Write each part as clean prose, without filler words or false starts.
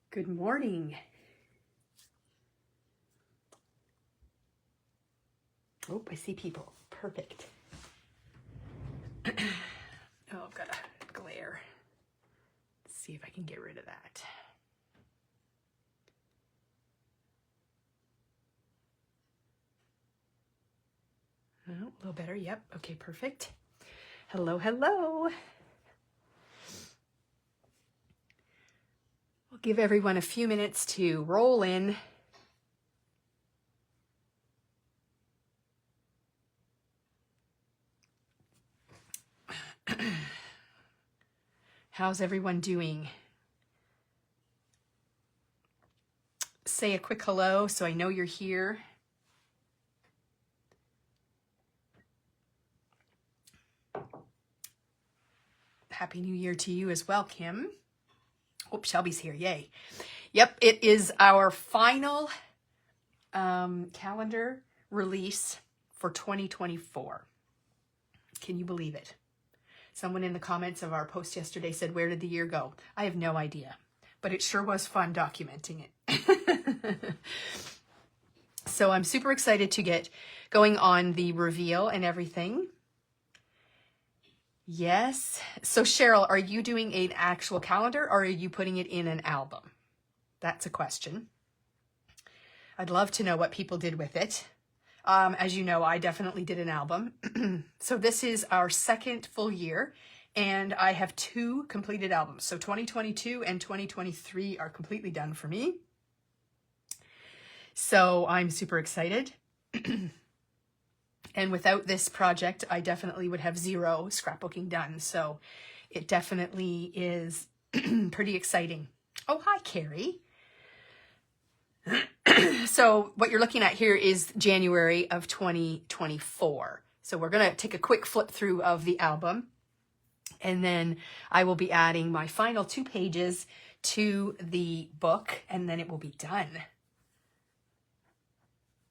Good morning. Oh, I see people. Perfect. Oh, I've got a glare. Let's see if I can get rid of that. Oh, a little better. Yep. Okay, perfect. Hello, hello. We'll give everyone a few minutes to roll in. How's everyone doing? Say a quick hello so I know you're here. Happy New Year to you as well, Kim. Oh, Shelby's here. Yay. Yep, it is our final calendar release for 2024. Can you believe it? Someone in the comments of our post yesterday said, where did the year go? I have no idea, but it sure was fun documenting it. So I'm super excited to get going on the reveal and everything. Yes. So Cheryl, are you doing an actual calendar or are you putting it in an album? That's a question. I'd love to know what people did with it. As you know, I definitely did an album. So this is our second full year and I have 2 completed albums. So 2022 and 2023 are completely done for me. So I'm super excited. And without this project, I definitely would have 0 scrapbooking done. So it definitely is pretty exciting. Oh, hi, Carrie. So what you're looking at here is January of 2024. So we're going to take a quick flip through of the album. And then I will be adding my final 2 pages to the book. And then it will be done.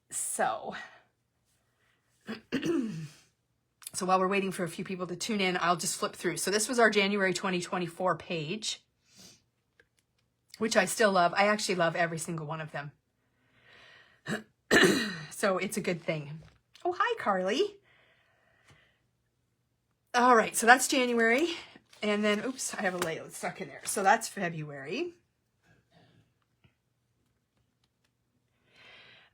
So while we're waiting for a few people to tune in, I'll just flip through. So this was our January 2024 page, which I still love. I actually love every single one of them. So it's a good thing. Oh, hi, Carly. All right, so that's January. And then, oops, I have a layout stuck in there. So that's February.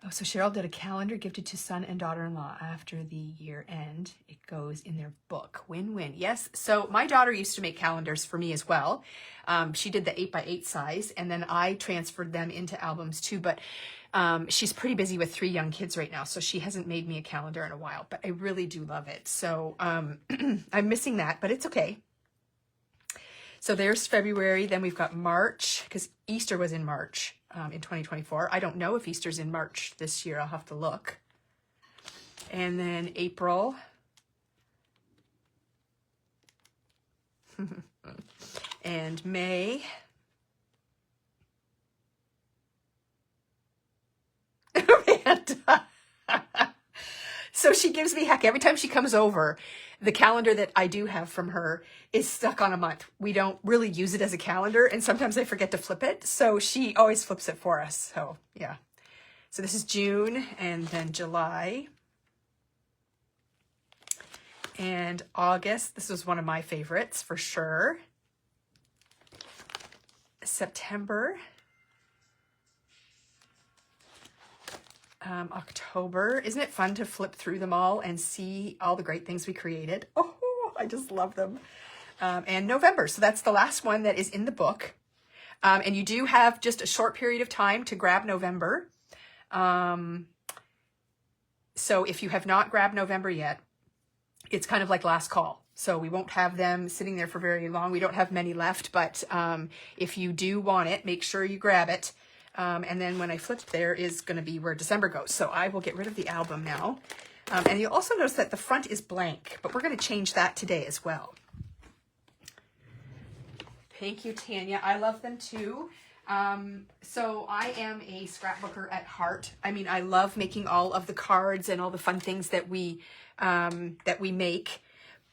Oh, so Cheryl did a calendar gifted to son and daughter-in-law after the year end. It goes in their book. Win-win. Yes. So my daughter used to make calendars for me as well. She did the 8x8 size, and then I transferred them into albums too. But she's pretty busy with 3 young kids right now, so she hasn't made me a calendar in a while. But I really do love it. So I'm missing that, but it's okay. So there's February. Then we've got March, because Easter was in March. In 2024. I don't know if Easter's in March this year. I'll have to look. And then April. And May. Amanda. So she gives me heck every time she comes over. The calendar that I do have from her is stuck on a month. We don't really use it as a calendar, and sometimes I forget to flip it. So she always flips it for us. So yeah. So this is June, and then July. And August. This was one of my favorites for sure. September. October. Isn't it fun to flip through them all and see all the great things we created? Oh, I just love them. And November. So that's the last one that is in the book. And you do have just a short period of time to grab November. So if you have not grabbed November yet, it's kind of like last call. So we won't have them sitting there for very long. We don't have many left, but if you do want it, make sure you grab it. And then when I flip, there is going to be where December goes. So I will get rid of the album now. And you'll also notice that the front is blank, but we're going to change that today as well. Thank you, Tanya. I love them too. So I am a scrapbooker at heart. I mean, I love making all of the cards and all the fun things that we make.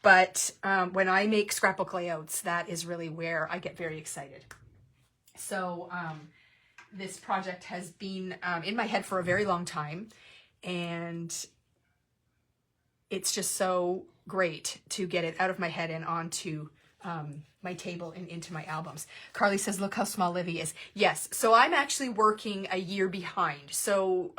But when I make scrapbook layouts, that is really where I get very excited. So this project has been in my head for a very long time, and it's just so great to get it out of my head and onto my table and into my albums. Carly says, look how small Livy is. Yes, so I'm actually working a year behind. So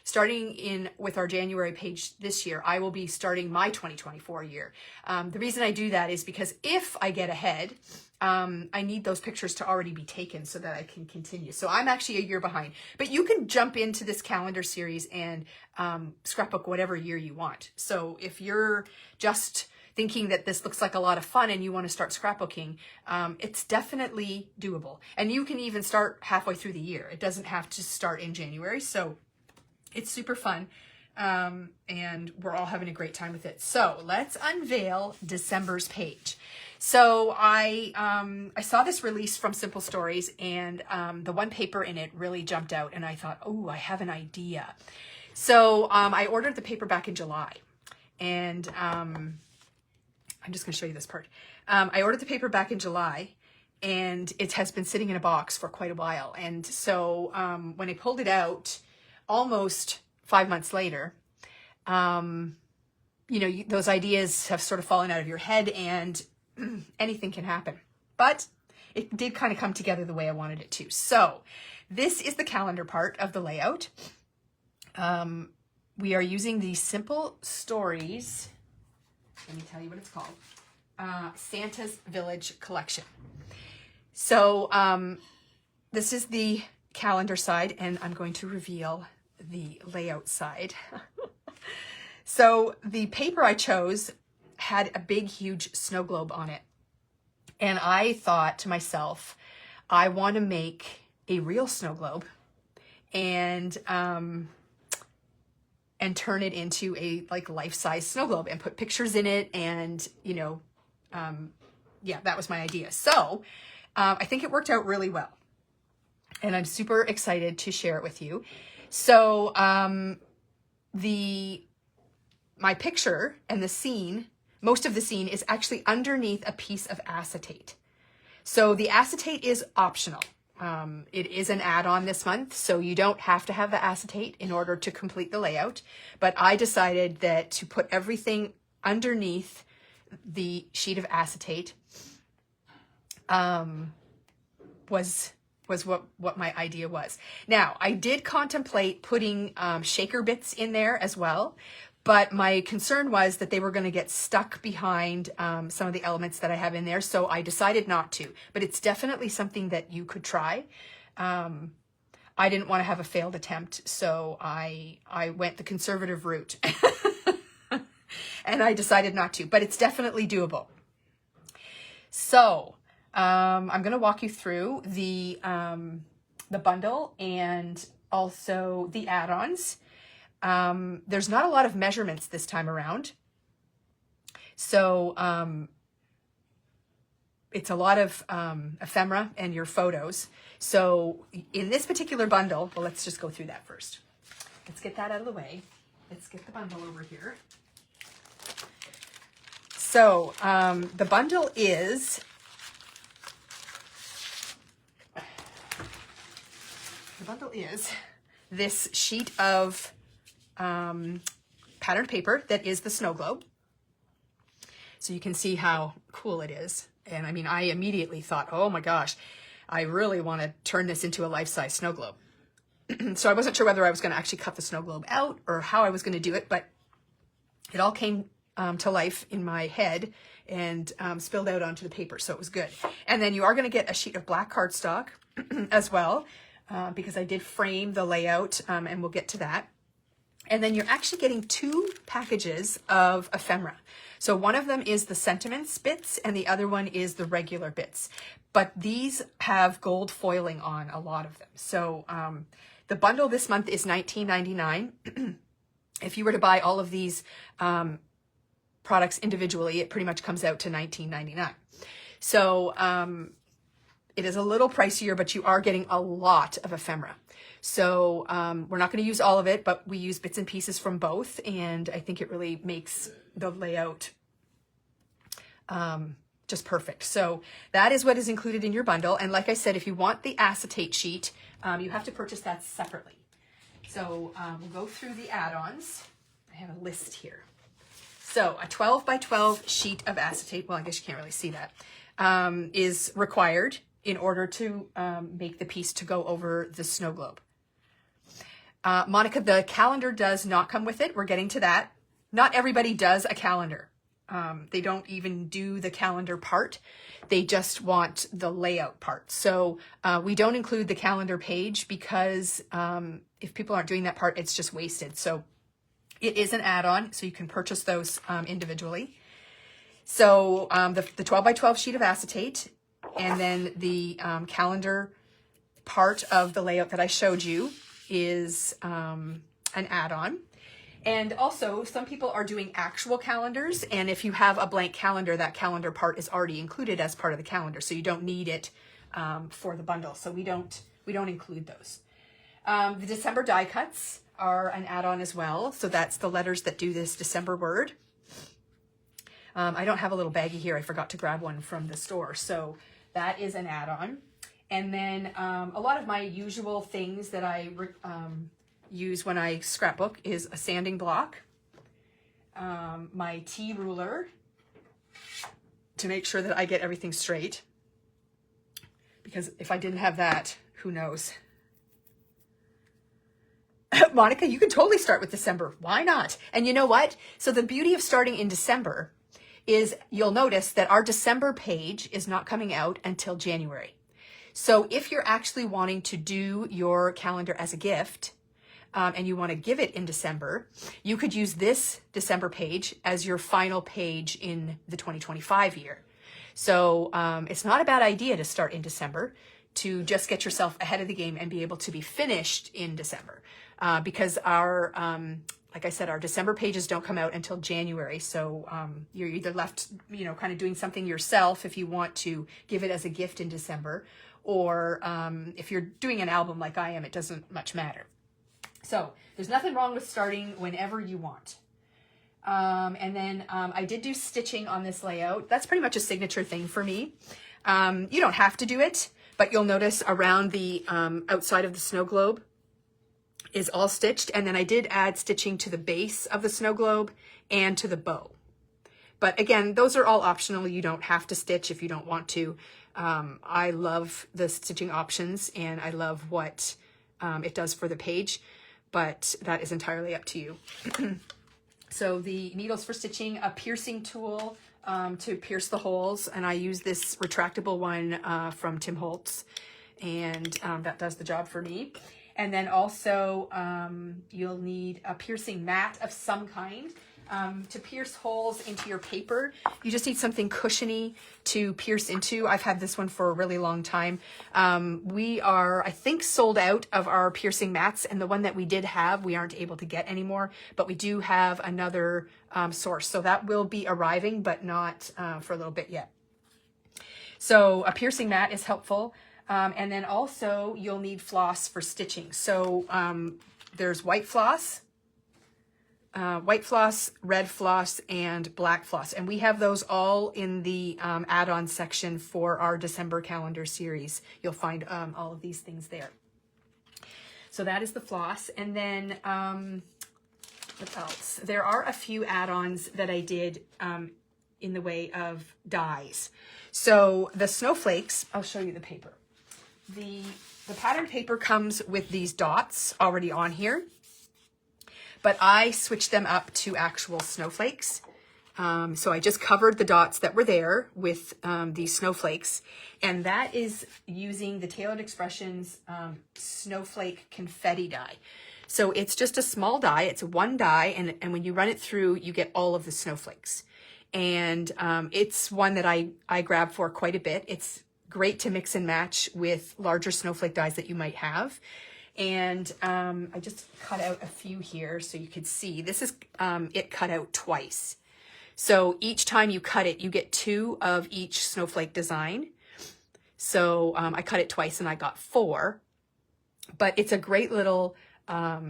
starting with our January page this year, I will be starting my 2024 year. The reason I do that is because if I get ahead, I need those pictures to already be taken so that I can continue. So I'm actually a year behind, but you can jump into this calendar series and scrapbook whatever year you want. So if you're just thinking that this looks like a lot of fun and you want to start scrapbooking, it's definitely doable. And you can even start halfway through the year. It doesn't have to start in January. So it's super fun. And we're all having a great time with it. So let's unveil December's page. So I saw this release from Simple Stories, and the one paper in it really jumped out, and I thought, oh, I have an idea. So I ordered the paper back in July, and I'm just going to show you this part. I ordered the paper back in July, and it has been sitting in a box for quite a while. And so when I pulled it out, almost 5 months later, you know, those ideas have sort of fallen out of your head, and anything can happen. But it did kind of come together the way I wanted it to. So this is the calendar part of the layout. We are using the Simple Stories, let me tell you what it's called, Santa's Village Collection. So this is the calendar side, and I'm going to reveal the layout side. So the paper I chose had a big, huge snow globe on it. And I thought to myself, I want to make a real snow globe and turn it into a like life-size snow globe and put pictures in it. And, you know, yeah, that was my idea. So I think it worked out really well. And I'm super excited to share it with you. So my picture and the scene, most of the scene is actually underneath a piece of acetate. So the acetate is optional. It is an add-on this month, so you don't have to have the acetate in order to complete the layout. But I decided that to put everything underneath the sheet of acetate was what my idea was. Now, I did contemplate putting shaker bits in there as well, but my concern was that they were going to get stuck behind some of the elements that I have in there, so I decided not to. But it's definitely something that you could try. I didn't want to have a failed attempt, so I went the conservative route. And I decided not to, but it's definitely doable. So I'm going to walk you through the bundle and also the add-ons. There's not a lot of measurements this time around. So it's a lot of ephemera and your photos. So in this particular bundle, well, let's just go through that first. Let's get that out of the way. Let's get the bundle over here. So the bundle is this sheet of patterned paper that is the snow globe. So you can see how cool it is. And I mean, I immediately thought, oh my gosh, I really want to turn this into a life-size snow globe. So I wasn't sure whether I was going to actually cut the snow globe out or how I was going to do it, but it all came to life in my head and spilled out onto the paper. So it was good. And then you are going to get a sheet of black cardstock as well, because I did frame the layout, and we'll get to that. And then you're actually getting 2 packages of ephemera. So one of them is the sentiments bits and the other one is the regular bits. But these have gold foiling on a lot of them. So the bundle this month is $19.99. If you were to buy all of these products individually, it pretty much comes out to $19.99. So it is a little pricier, but you are getting a lot of ephemera. So we're not going to use all of it, but we use bits and pieces from both. And I think it really makes the layout just perfect. So that is what is included in your bundle. And like I said, if you want the acetate sheet, you have to purchase that separately. So we'll go through the add-ons. I have a list here. So a 12 by 12 sheet of acetate, well, I guess you can't really see that, is required in order to make the piece to go over the snow globe. Monica, the calendar does not come with it. We're getting to that. Not everybody does a calendar. They don't even do the calendar part. They just want the layout part. So we don't include the calendar page because if people aren't doing that part, it's just wasted. So it is an add-on, so you can purchase those individually. So the 12 by 12 sheet of acetate, and then the calendar part of the layout that I showed you is an add-on. And also, some people are doing actual calendars, and if you have a blank calendar, that calendar part is already included as part of the calendar, so you don't need it for the bundle. So we don't include those. The December die cuts are an add-on as well. So that's the letters that do this December word. I don't have a little baggie here. I forgot to grab one from the store. So that is an add-on. And then a lot of my usual things that I use when I scrapbook is a sanding block, my T ruler to make sure that I get everything straight, because if I didn't have that, who knows? Monica, you can totally start with December. Why not? And you know what? So the beauty of starting in December is you'll notice that our December page is not coming out until January. So if you're actually wanting to do your calendar as a gift, and you want to give it in December, you could use this December page as your final page in the 2025 year. So it's not a bad idea to start in December to just get yourself ahead of the game and be able to be finished in December. Because our, like I said, our December pages don't come out until January. So you're either left, kind of doing something yourself if you want to give it as a gift in December, or if you're doing an album like I am, it doesn't much matter. So there's nothing wrong with starting whenever you want. And then I did do stitching on this layout. That's pretty much a signature thing for me. You don't have to do it, but you'll notice around the outside of the snow globe is all stitched. And then I did add stitching to the base of the snow globe and to the bow. But again, those are all optional. You don't have to stitch if you don't want to. I love the stitching options, and I love what it does for the page. But that is entirely up to you. So the needles for stitching, a piercing tool to pierce the holes, and I use this retractable one from Tim Holtz, and that does the job for me. And then also you'll need a piercing mat of some kind to pierce holes into your paper. You just need something cushiony to pierce into. I've had this one for a really long time. We are, I think, sold out of our piercing mats, and the one that we did have, we aren't able to get anymore, but we do have another source. So that will be arriving, but not for a little bit yet. So a piercing mat is helpful. And then also you'll need floss for stitching. So there's white floss, red floss, and black floss. And we have those all in the add-on section for our December calendar series. You'll find all of these things there. So that is the floss. And then what else? There are a few add-ons that I did in the way of dies. So the snowflakes, I'll show you the paper. The pattern paper comes with these dots already on here, but I switched them up to actual snowflakes. So I just covered the dots that were there with these snowflakes, and that is using the Tailored Expressions snowflake confetti die. So it's just a small die. It's one die, and when you run it through, you get all of the snowflakes. And it's one that I grab for quite a bit. It's great to mix and match with larger snowflake dies that you might have. And I just cut out a few here so you could see. This is it cut out twice. So each time you cut it, you get 2 of each snowflake design. So I cut it twice and I got 4. But it's a great little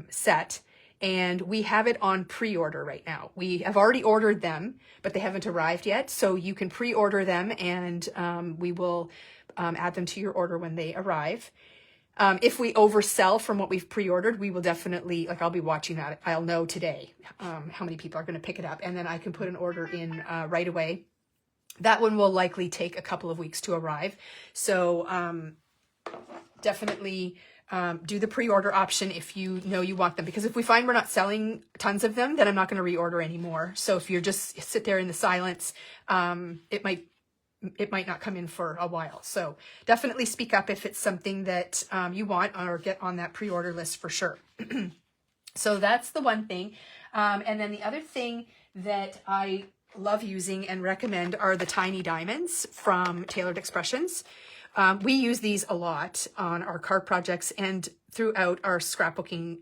set. and we have it on pre-order right now. We have already ordered them, but they haven't arrived yet. So you can pre-order them, and we will add them to your order when they arrive. If we oversell from what we've pre-ordered, we will definitely, like, I'll be watching that. I'll know today how many people are going to pick it up, and then I can put an order in right away. That one will likely take a couple of weeks to arrive. So definitely do the pre-order option if you know you want them, because if we find we're not selling tons of them, then I'm not going to reorder anymore. So if you're just sit there in the silence, it might not come in for a while. So definitely speak up if it's something that you want, or get on that pre-order list for sure. So that's the one thing. And then the other thing that I love using and recommend are the tiny diamonds from Tailored Expressions. We use these a lot on our card projects and throughout our scrapbooking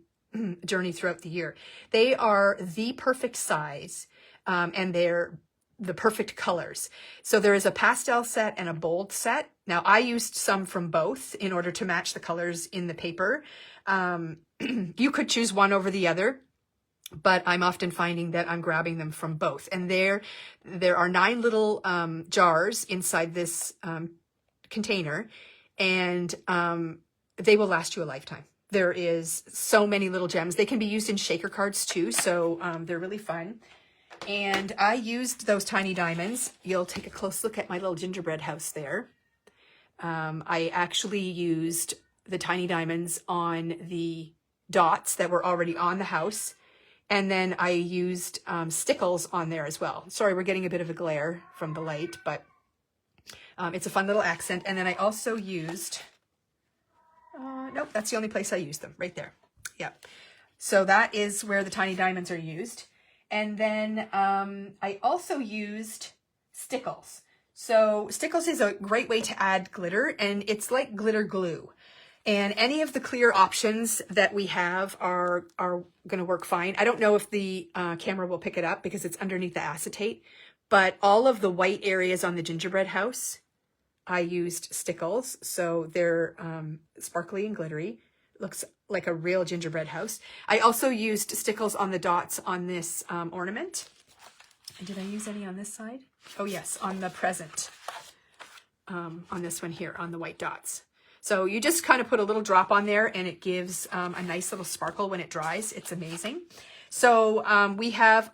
journey throughout the year. They are the perfect size, and they're the perfect colors. So there is a pastel set and a bold set. Now I used some from both in order to match the colors in the paper. You could choose one over the other, but I'm often finding that I'm grabbing them from both. And there are 9 little jars inside this container, and they will last you a lifetime. There is so many little gems. They can be used in shaker cards too, so they're really fun. And I used those tiny diamonds. You'll take a close look at my little gingerbread house there. I actually used the tiny diamonds on the dots that were already on the house. And then I used stickles on there as well. Sorry, we're getting a bit of a glare from the light, but it's a fun little accent. And then I also used, nope, that's the only place I used them, right there. Yeah. So that is where the tiny diamonds are used. And then I also used stickles. So stickles is a great way to add glitter, and it's like glitter glue. And any of the clear options that we have are going to work fine. I don't know if the camera will pick it up because it's underneath the acetate, but all of the white areas on the gingerbread house, I used stickles. So they're sparkly and glittery. Looks like a real gingerbread house. I also used stickles on the dots on this ornament. And did I use any on this side? Oh yes, on the present. On this one here, on the white dots. So you just kind of put a little drop on there, and it gives a nice little sparkle when it dries. It's amazing. So we have,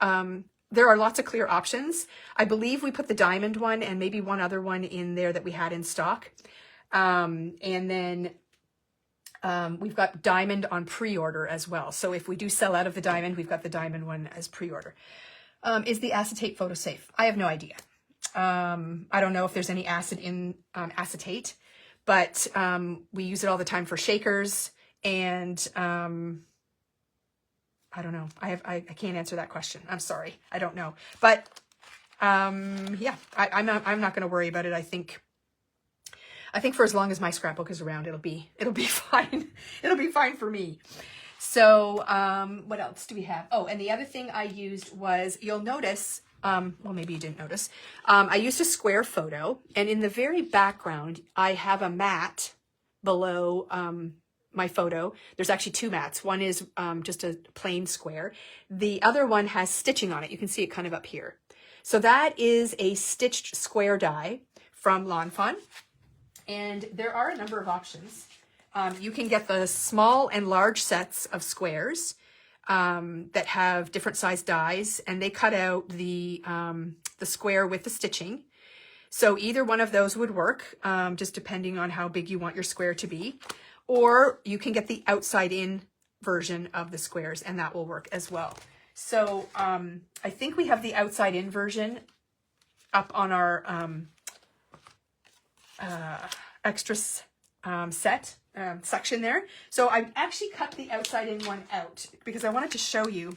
there are lots of clear options. I believe we put the diamond one and maybe one other one in there that we had in stock. And then we've got diamond on pre-order as well. So if we do sell out of the diamond, we've got the diamond one as pre-order. Is the acetate photo safe? I have no idea. I don't know if there's any acid in acetate, but we use it all the time for shakers, and I don't know. I can't answer that question. I'm sorry. I don't know. But yeah, I'm not going to worry about it. I think for as long as my scrapbook is around, it'll be fine. It'll be fine for me. So what else do we have? Oh, and the other thing I used was, you'll notice, well, maybe you didn't notice, I used a square photo, and in the very background, I have a mat below my photo. There's actually 2 mats. One is just a plain square. The other one has stitching on it. You can see it kind of up here. So that is a stitched square die from Lawn Fawn. And there are a number of options. You can get the small and large sets of squares that have different size dies, and they cut out the square with the stitching. So either one of those would work, just depending on how big you want your square to be. Or you can get the outside in version of the squares, and that will work as well. So I think we have the outside in version up on our extras set section there. So I actually cut the outside in one out because I wanted to show you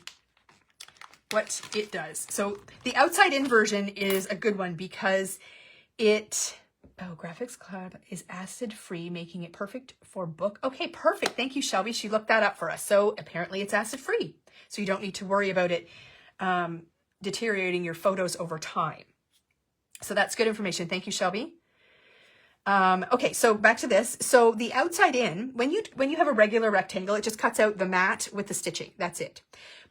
what it does. So the outside in version is a good one because it, Graphics Cloud is acid free, making it perfect for book. Okay, perfect. Thank you, Shelby. She looked that up for us. So apparently it's acid free. So you don't need to worry about it deteriorating your photos over time. So that's good information. Thank you, Shelby. Okay, so back to this. So the outside in, when you have a regular rectangle, it just cuts out the mat with the stitching. That's it.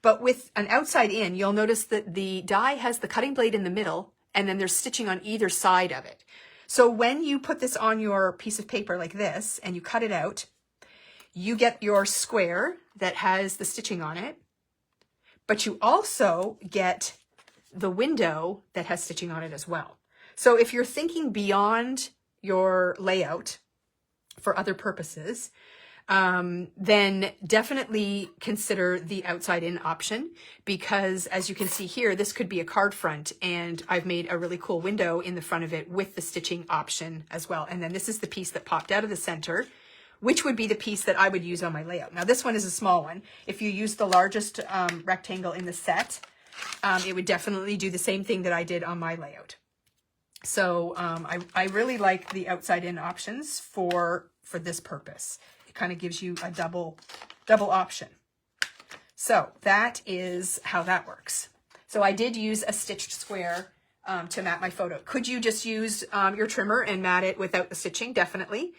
But with an outside in, you'll notice that the die has the cutting blade in the middle, and then there's stitching on either side of it. So when you put this on your piece of paper like this, and you cut it out, you get your square that has the stitching on it, but you also get the window that has stitching on it as well. So if you're thinking beyond your layout for other purposes, then definitely consider the outside in option, because as you can see here, this could be a card front, and I've made a really cool window in the front of it with the stitching option as well. And then this is the piece that popped out of the center, which would be the piece that I would use on my layout. Now this one is a small one. If you use the largest rectangle in the set, it would definitely do the same thing that I did on my layout. So I really like the outside in options for this purpose. It kind of gives you a double option. So that is how that works. So I did use a stitched square to mat my photo. Could you just use your trimmer and mat it without the stitching? Definitely.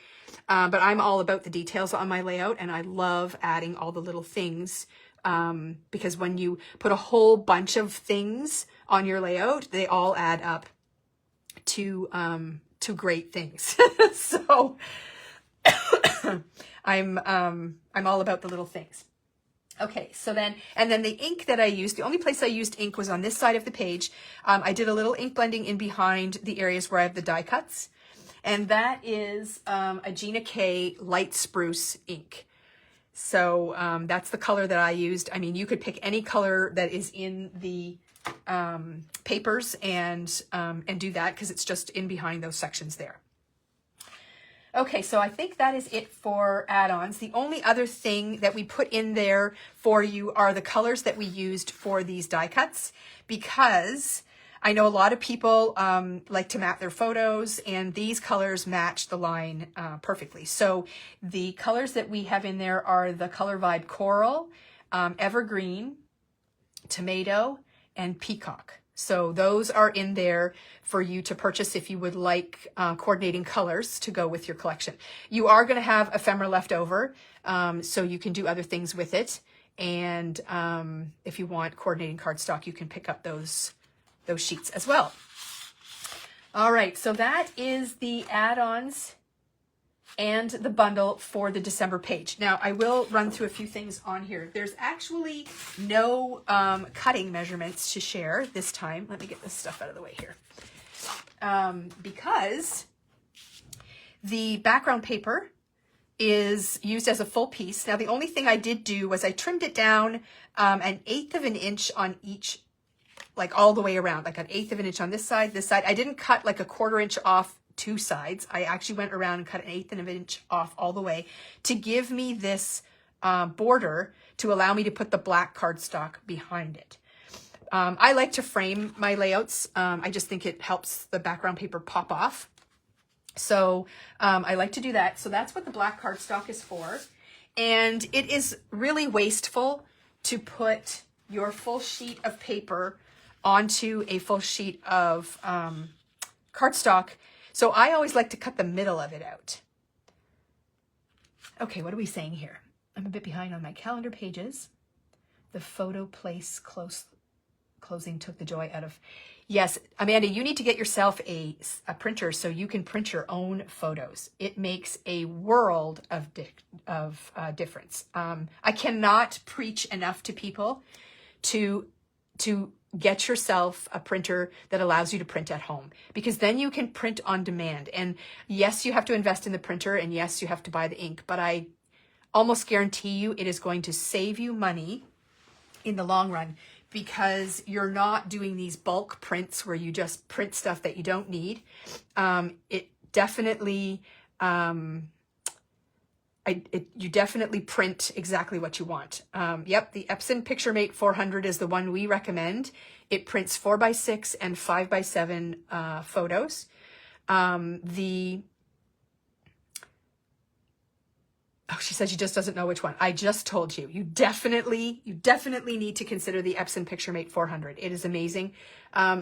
But I'm all about the details on my layout, and I love adding all the little things, because when you put a whole bunch of things on your layout, they all add up to great things. So I'm all about the little things. Okay, so then, and then the ink that I used, the only place I used ink was on this side of the page. I did a little ink blending in behind the areas where I have the die cuts. And that is a Gina K Light Spruce ink. So that's the color that I used. I mean, you could pick any color that is in the papers and do that, because it's just in behind those sections there. Okay, so I think that is it for add-ons. The only other thing that we put in there for you are the colors that we used for these die cuts, because I know a lot of people like to mat their photos, and these colors match the line perfectly. So the colors that we have in there are the Color Vibe Coral, Evergreen, Tomato, and Peacock. So those are in there for you to purchase if you would like coordinating colors to go with your collection. You are going to have ephemera left over, so you can do other things with it. And if you want coordinating cardstock, you can pick up those sheets as well. All right, so that is the add-ons and the bundle for the December page. Now, I will run through a few things on here. There's actually no cutting measurements to share this time. Let me get this stuff out of the way here. Because the background paper is used as a full piece. Now, the only thing I did do was I trimmed it down 1/8 of an inch on each, like all the way around, like 1/8 of an inch on this side, this side. I didn't cut like 1/4 inch off two sides. I actually went around and cut 1/8 of an inch off all the way to give me this border to allow me to put the black cardstock behind it. I like to frame my layouts. I just think it helps the background paper pop off. So I like to do that. So that's what the black cardstock is for. And it is really wasteful to put your full sheet of paper onto a full sheet of cardstock. So I always like to cut the middle of it out. Okay, what are we saying here? I'm a bit behind on my calendar pages. The photo place closing took the joy out of... Yes, Amanda, you need to get yourself a printer so you can print your own photos. It makes a world of difference. I cannot preach enough to people to get yourself a printer that allows you to print at home, because then you can print on demand. And yes, you have to invest in the printer, and yes, you have to buy the ink, but I almost guarantee you it is going to save you money in the long run, because you're not doing these bulk prints where you just print stuff that you don't need. It definitely, you definitely print exactly what you want. Yep, the Epson PictureMate 400 is the one we recommend. It prints 4x6 and 5x7 photos. The Oh, she says she just doesn't know which one. I just told you. You definitely need to consider the Epson PictureMate 400. It is amazing.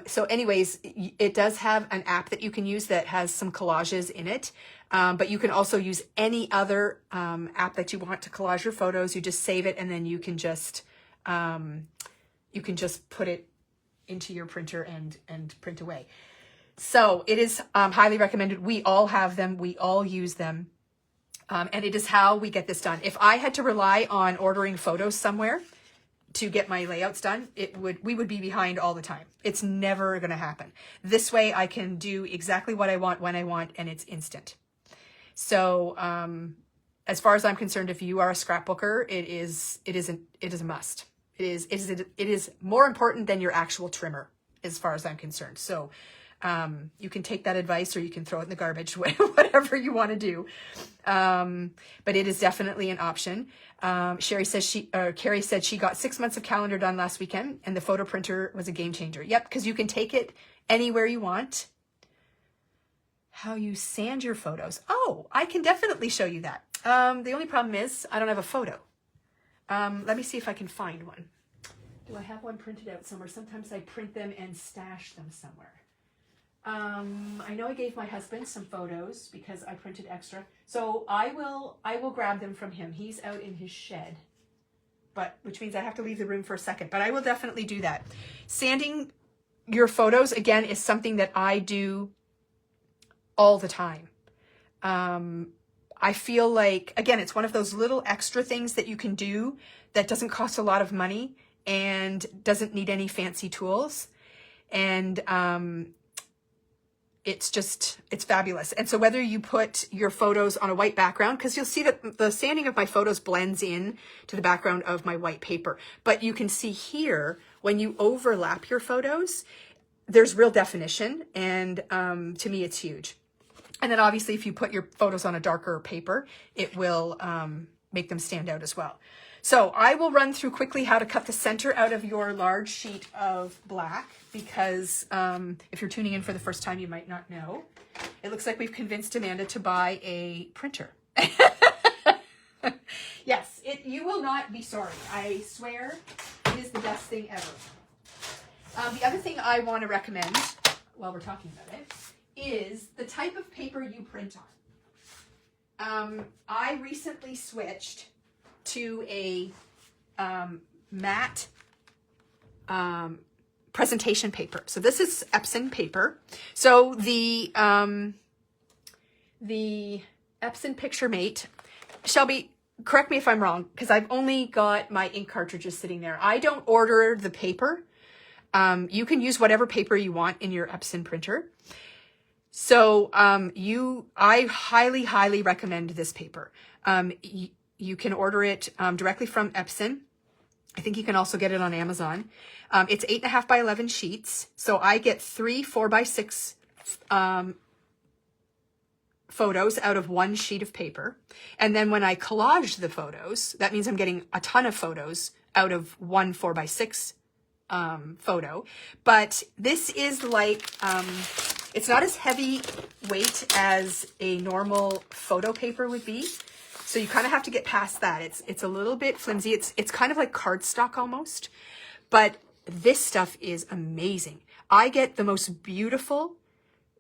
So anyways, it does have an app that you can use that has some collages in it. But you can also use any other app that you want to collage your photos. You just save it and then you can just put it into your printer and print away. So it is highly recommended. We all have them. We all use them. And it is how we get this done. If I had to rely on ordering photos somewhere to get my layouts done, we would be behind all the time. It's never going to happen. This way I can do exactly what I want when I want, and it's instant. So as far as I'm concerned, if you are a scrapbooker, it is a must. It is more important than your actual trimmer, as far as I'm concerned. So you can take that advice or you can throw it in the garbage, whatever you want to do. But it is definitely an option. Carrie said she got 6 months of calendar done last weekend and the photo printer was a game changer. Yep, because you can take it anywhere you want. How you sand your photos. Oh, I can definitely show you that. The only problem is I don't have a photo. Let me see if I can find one. Do I have one printed out somewhere? Sometimes I print them and stash them somewhere. I know I gave my husband some photos because I printed extra. So I will grab them from him. He's out in his shed, which means I have to leave the room for a second, but I will definitely do that. Sanding your photos, again, is something that I do all the time. I feel like, again, it's one of those little extra things that you can do that doesn't cost a lot of money and doesn't need any fancy tools. And, it's fabulous. And so whether you put your photos on a white background, because you'll see that the sanding of my photos blends in to the background of my white paper. But you can see here, when you overlap your photos, there's real definition. And to me, it's huge. And then obviously, if you put your photos on a darker paper, it will make them stand out as well. So I will run through quickly how to cut the center out of your large sheet of black, because if you're tuning in for the first time, you might not know. It looks like we've convinced Amanda to buy a printer. Yes, you will not be sorry. I swear it is the best thing ever. The other thing I want to recommend while we're talking about it is the type of paper you print on. I recently switched to a matte presentation paper. So this is Epson paper. So the Epson PictureMate, Shelby, correct me if I'm wrong, because I've only got my ink cartridges sitting there. I don't order the paper. You can use whatever paper you want in your Epson printer. So I highly, highly recommend this paper. You can order it directly from Epson. I think you can also get it on Amazon. It's 8.5 by 11 sheets. So I get 3 4x6 photos out of one sheet of paper. And then when I collage the photos, that means I'm getting a ton of photos out of one 4x6 photo. But this is like, it's not as heavy weight as a normal photo paper would be. So you kind of have to get past that. It's a little bit flimsy. It's kind of like cardstock almost, but this stuff is amazing. I get the most beautiful,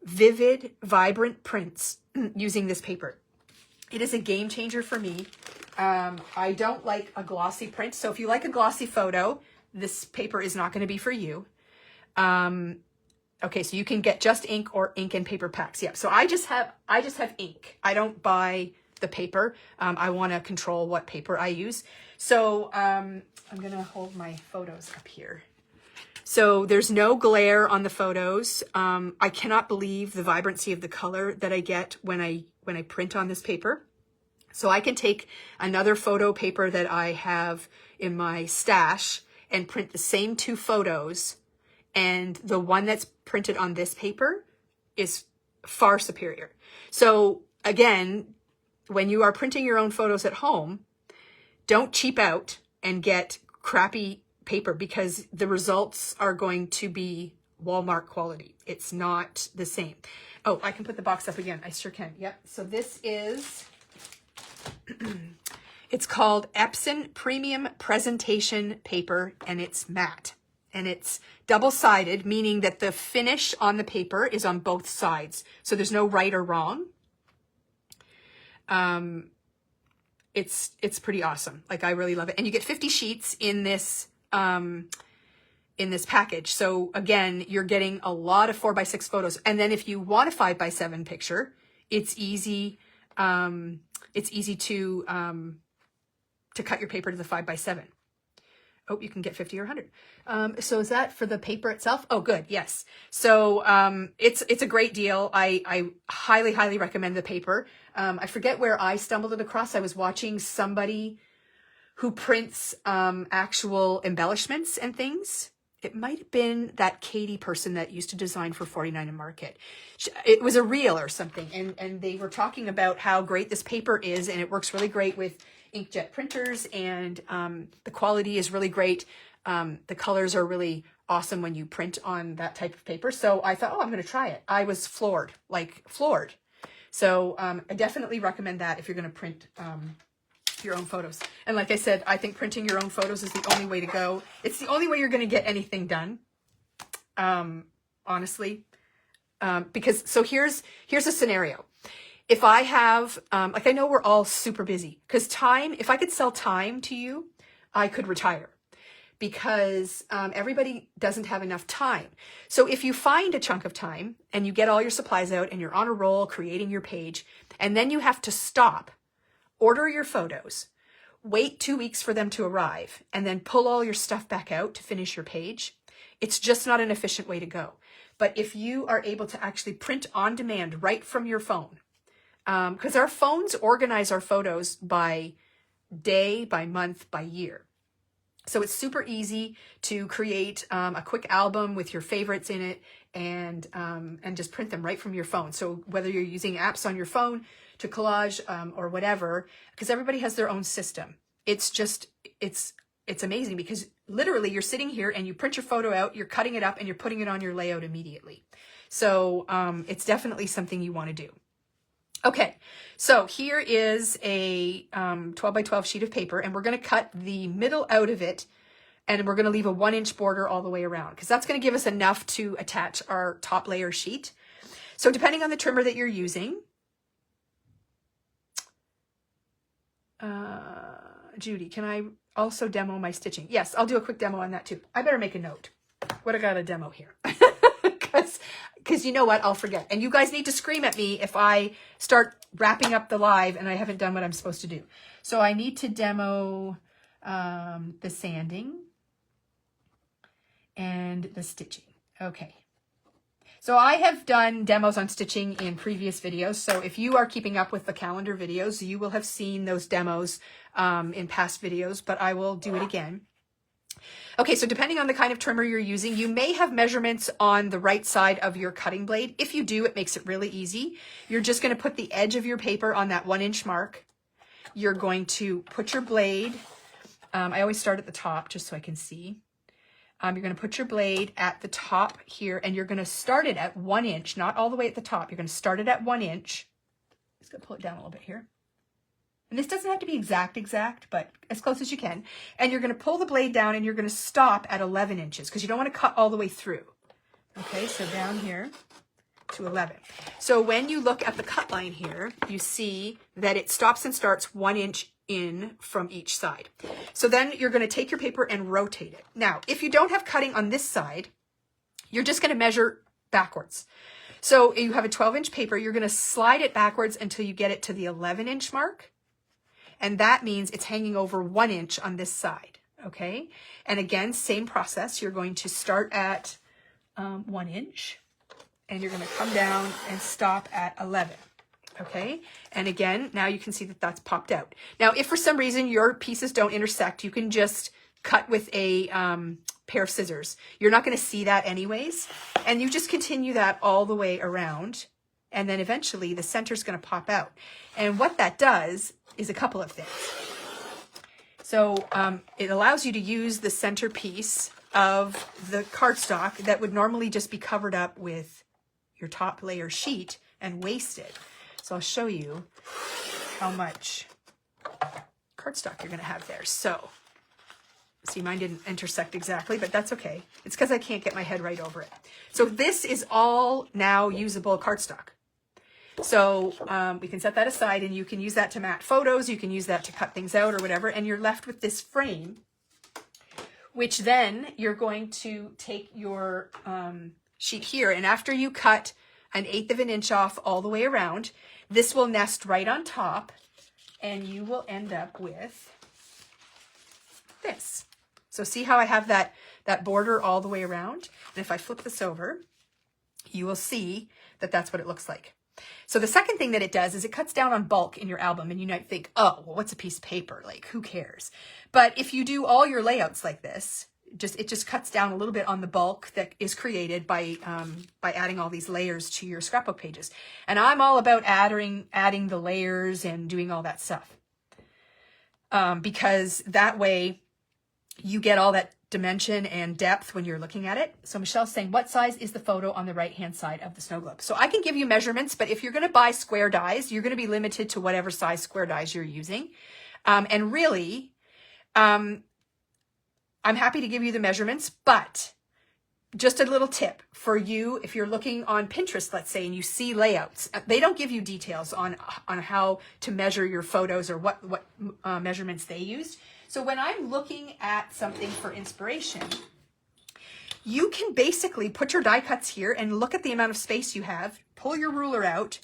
vivid, vibrant prints using this paper. It is a game changer for me. I don't like a glossy print. So if you like a glossy photo, this paper is not going to be for you. Okay, so you can get just ink or ink and paper packs. Yeah, so I just have ink. I don't buy the paper. I want to control what paper I use. So I'm going to hold my photos up here. So there's no glare on the photos. I cannot believe the vibrancy of the color that I get when I print on this paper. So I can take another photo paper that I have in my stash and print the same 2 photos, and the one that's printed on this paper is far superior. So again, when you are printing your own photos at home, don't cheap out and get crappy paper, because the results are going to be Walmart quality. It's not the same. Oh, I can put the box up again. I sure can. Yep. So this is It's called Epson Premium Presentation Paper, and it's matte. And it's double-sided, meaning that the finish on the paper is on both sides. So there's no right or wrong. It's pretty awesome. Like, I really love it. And you get 50 sheets in this package. So again, you're getting a lot of 4x6 photos. And then if you want a 5x7 picture, it's easy. It's easy to cut your paper to the 5x7. Oh, you can get 50 or 100. So is that for the paper itself? Oh, good. Yes. So it's a great deal. I highly, highly recommend the paper. I forget where I stumbled it across. I was watching somebody who prints actual embellishments and things. It might have been that Katie person that used to design for 49 and Market. It was a reel or something. And they were talking about how great this paper is. And it works really great with inkjet printers. And the quality is really great. The colors are really awesome when you print on that type of paper. So I thought, oh, I'm going to try it. I was floored, like floored. So I definitely recommend that if you're going to print your own photos. And like I said, I think printing your own photos is the only way to go. It's the only way you're going to get anything done, honestly. Because so here's a scenario. If I have, like, I know we're all super busy, because time, if I could sell time to you, I could retire, because everybody doesn't have enough time. So if you find a chunk of time and you get all your supplies out and you're on a roll creating your page, and then you have to stop, order your photos, wait 2 weeks for them to arrive, and then pull all your stuff back out to finish your page, it's just not an efficient way to go. But if you are able to actually print on demand right from your phone, because our phones organize our photos by day, by month, by year. So it's super easy to create a quick album with your favorites in it and just print them right from your phone. So whether you're using apps on your phone to collage or whatever, because everybody has their own system. It's just, it's amazing, because literally you're sitting here and you print your photo out, you're cutting it up and you're putting it on your layout immediately. So it's definitely something you want to do. Okay, so here is a 12 by 12 sheet of paper, and we're going to cut the middle out of it, and we're going to leave a 1-inch border all the way around, because that's going to give us enough to attach our top layer sheet. So depending on the trimmer that you're using, Judy, can I also demo my stitching? Yes, I'll do a quick demo on that too. I better make a note. What I got a demo here. Because you know what? I'll forget. And you guys need to scream at me if I start wrapping up the live and I haven't done what I'm supposed to do. So I need to demo the sanding and the stitching. Okay. So I have done demos on stitching in previous videos. So if you are keeping up with the calendar videos, you will have seen those demos in past videos, but I will do it again. Okay, so depending on the kind of trimmer you're using, you may have measurements on the right side of your cutting blade. If you do, it makes it really easy. You're just going to put the edge of your paper on that 1-inch mark. You're going to put your blade, I always start at the top just so I can see. You're going to put your blade at the top here, and you're going to start it at 1 inch, not all the way at the top. You're going to start it at 1 inch. Just going to pull it down a little bit here. And this doesn't have to be exact, but as close as you can. And you're going to pull the blade down, and you're going to stop at 11 inches because you don't want to cut all the way through. Okay, so down here to 11. So when you look at the cut line here, you see that it stops and starts 1 inch in from each side. So then you're going to take your paper and rotate it. Now, if you don't have cutting on this side, you're just going to measure backwards. So you have a 12-inch paper, you're going to slide it backwards until you get it to the 11-inch mark. And that means it's hanging over 1 inch on this side, okay? And again, same process. You're going to start at 1 inch, and you're going to come down and stop at 11, okay? And again, now you can see that that's popped out. Now, if for some reason your pieces don't intersect, you can just cut with a pair of scissors. You're not going to see that anyways. And you just continue that all the way around, and then eventually the center's going to pop out. And what that does is a couple of things. So it allows you to use the centerpiece of the cardstock that would normally just be covered up with your top layer sheet and wasted. So I'll show you how much cardstock you're going to have there. So, see, mine didn't intersect exactly, but that's okay. It's because I can't get my head right over it. So this is all now usable cardstock. So we can set that aside, and you can use that to mat photos. You can use that to cut things out or whatever. And you're left with this frame, which then you're going to take your sheet here. And after you cut 1/8 of an inch off all the way around, this will nest right on top, and you will end up with this. So see how I have that border all the way around? And if I flip this over, you will see that that's what it looks like. So the second thing that it does is it cuts down on bulk in your album, and you might think, oh, well, what's a piece of paper? Like, who cares? But if you do all your layouts like this, it just cuts down a little bit on the bulk that is created by adding all these layers to your scrapbook pages. And I'm all about adding the layers and doing all that stuff, because that way you get all that dimension and depth when you're looking at it. So Michelle's saying, what size is the photo on the right-hand side of the snow globe? So I can give you measurements, but if you're going to buy square dies, you're going to be limited to whatever size square dies you're using. And really, I'm happy to give you the measurements, but just a little tip for you, if you're looking on Pinterest, let's say, and you see layouts, they don't give you details on how to measure your photos or what measurements they used. So when I'm looking at something for inspiration, you can basically put your die cuts here and look at the amount of space you have, pull your ruler out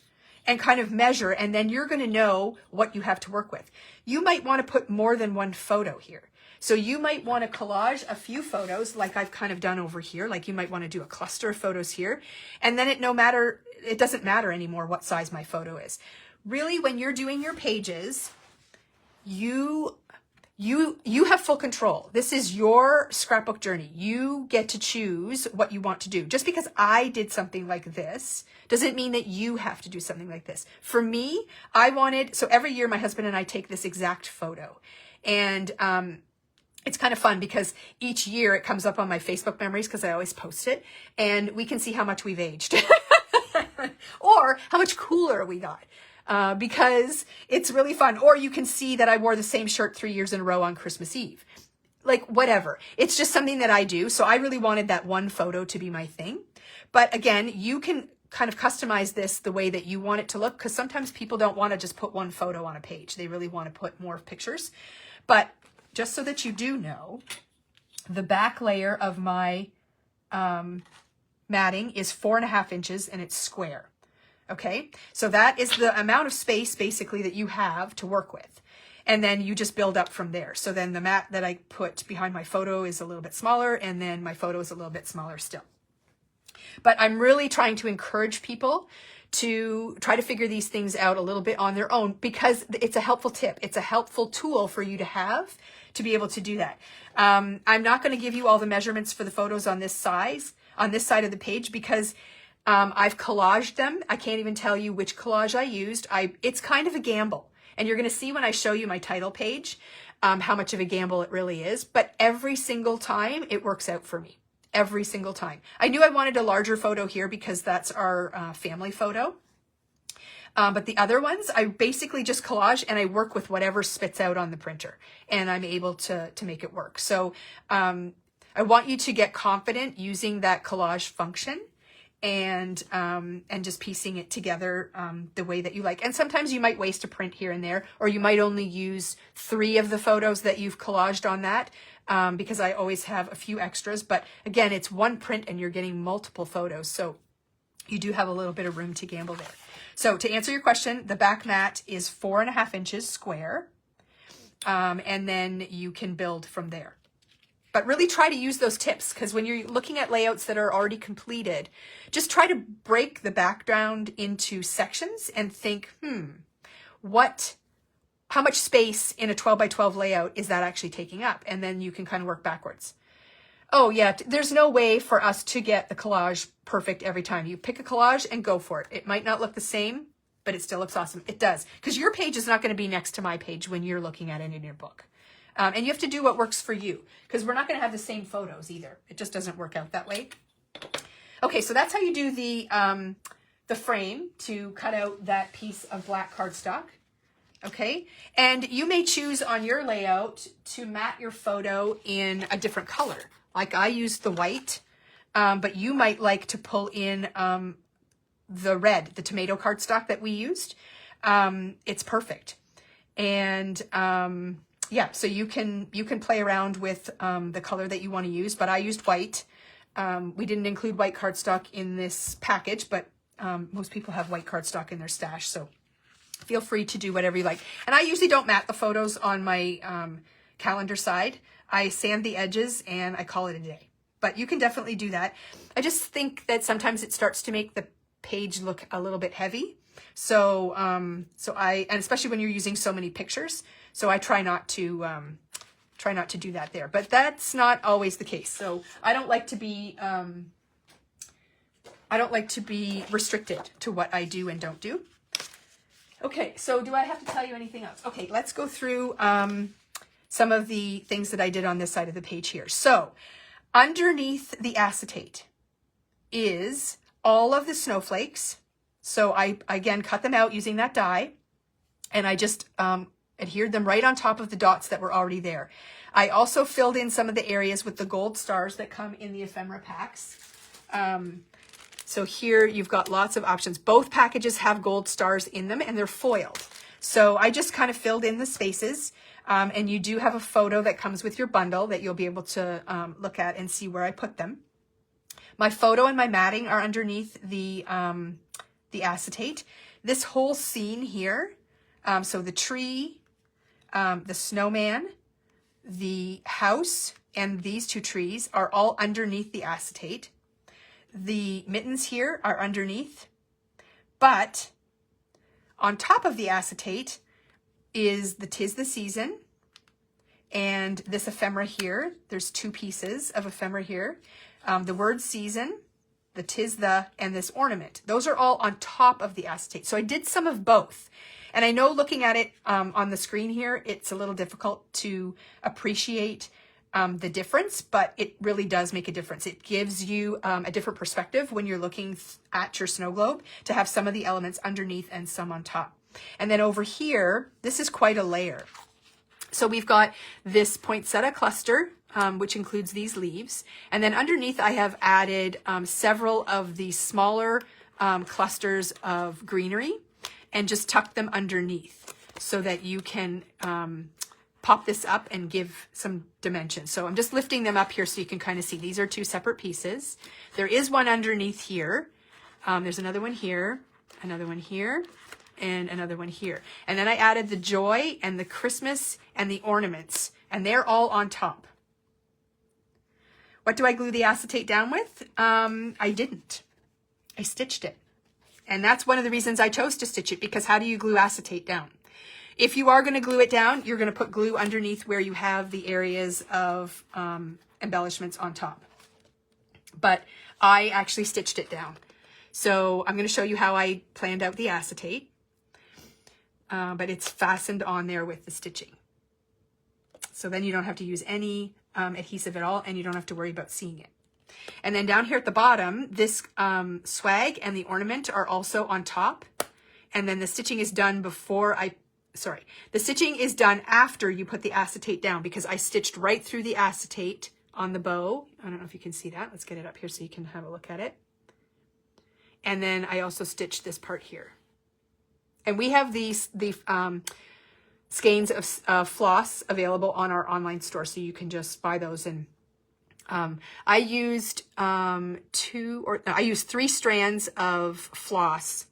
and kind of measure, and then you're going to know what you have to work with. You might want to put more than one photo here. So you might want to collage a few photos like I've kind of done over here. Like you might want to do a cluster of photos here. And then it doesn't matter anymore what size my photo is. Really, when you're doing your pages, you have full control. This is your scrapbook journey. You get to choose what you want to do. Just because I did something like this doesn't mean that you have to do something like this. For me, so every year my husband and I take this exact photo. And it's kind of fun because each year it comes up on my Facebook memories because I always post it. And we can see how much we've aged or how much cooler we got. Because it's really fun. Or you can see that I wore the same shirt 3 years in a row on Christmas Eve. Like, whatever. It's just something that I do. So I really wanted that one photo to be my thing. But again, you can kind of customize this the way that you want it to look, because sometimes people don't want to just put one photo on a page. They really want to put more pictures. But just so that you do know, the back layer of my matting is 4.5 inches and it's square. Okay, so that is the amount of space basically that you have to work with. And then you just build up from there. So then the mat that I put behind my photo is a little bit smaller, and then my photo is a little bit smaller still. But I'm really trying to encourage people to try to figure these things out a little bit on their own, because it's a helpful tip. It's a helpful tool for you to have to be able to do that. I'm not going to give you all the measurements for the photos on this side of the page, because I've collaged them. I can't even tell you which collage I used. It's kind of a gamble. And you're going to see when I show you my title page, how much of a gamble it really is. But every single time it works out for me. Every single time. I knew I wanted a larger photo here because that's our family photo. But the other ones, I basically just collage and I work with whatever spits out on the printer. And I'm able to make it work. So I want you to get confident using that collage function. And just piecing it together the way that you like. And sometimes you might waste a print here and there, or you might only use 3 of the photos that you've collaged on that, because I always have a few extras. But again, it's one print and you're getting multiple photos, so you do have a little bit of room to gamble there. So to answer your question, the back mat is 4.5 inches square, and then you can build from there. But really try to use those tips, because when you're looking at layouts that are already completed, just try to break the background into sections and think, how much space in a 12 by 12 layout is that actually taking up? And then you can kind of work backwards. Oh yeah, there's no way for us to get the collage perfect every time. You pick a collage and go for it. It might not look the same, but it still looks awesome. It does, because your page is not going to be next to my page when you're looking at it in your book. And you have to do what works for you, because we're not going to have the same photos either. It just doesn't work out that way. Okay, so that's how you do the frame to cut out that piece of black cardstock. Okay, and you may choose on your layout to mat your photo in a different color. Like I used the white, but you might like to pull in the red, the tomato cardstock that we used. It's perfect. And yeah, so you can play around with the color that you want to use, but I used white. We didn't include white cardstock in this package, but most people have white cardstock in their stash, so feel free to do whatever you like. And I usually don't mat the photos on my calendar side. I sand the edges and I call it a day. But you can definitely do that. I just think that sometimes it starts to make the page look a little bit heavy. So, and especially when you're using so many pictures. So I try not to do that there. But that's not always the case. So I don't like to be restricted to what I do and don't do. Okay, so do I have to tell you anything else? Okay, let's go through some of the things that I did on this side of the page here. So underneath the acetate is all of the snowflakes. So I, again, cut them out using that die, and I just adhered them right on top of the dots that were already there. I also filled in some of the areas with the gold stars that come in the ephemera packs. So here you've got lots of options. Both packages have gold stars in them and they're foiled. So I just kind of filled in the spaces, and you do have a photo that comes with your bundle that you'll be able to look at and see where I put them. My photo and my matting are underneath the acetate. This whole scene here, so the tree, the snowman, the house, and these two trees are all underneath the acetate. The mittens here are underneath, but on top of the acetate is the 'Tis the Season and this ephemera here. There's two pieces of ephemera here. The word season, the 'Tis the, and this ornament. Those are all on top of the acetate. So I did some of both. And I know looking at it on the screen here, it's a little difficult to appreciate the difference, but it really does make a difference. It gives you a different perspective when you're looking at your snow globe to have some of the elements underneath and some on top. And then over here, this is quite a layer. So we've got this poinsettia cluster, which includes these leaves. And then underneath I have added several of these smaller clusters of greenery and just tucked them underneath so that you can pop this up and give some dimension. So I'm just lifting them up here so you can kind of see. These are two separate pieces. There is one underneath here. There's another one here, and another one here. And then I added the joy and the Christmas and the ornaments, and they're all on top. What do I glue the acetate down with? I didn't. I stitched it. And that's one of the reasons I chose to stitch it, because how do you glue acetate down? If you are going to glue it down, you're going to put glue underneath where you have the areas of embellishments on top. But I actually stitched it down. So I'm going to show you how I planned out the acetate. But it's fastened on there with the stitching. So then you don't have to use any adhesive at all, and you don't have to worry about seeing it. And then down here at the bottom, this swag and the ornament are also on top. And then the stitching is done the stitching is done after you put the acetate down, because I stitched right through the acetate on the bow. I don't know if you can see that. Let's get it up here so you can have a look at it. And then I also stitched this part here. And we have the skeins of floss available on our online store, so you can just buy those. And I used 3 strands of floss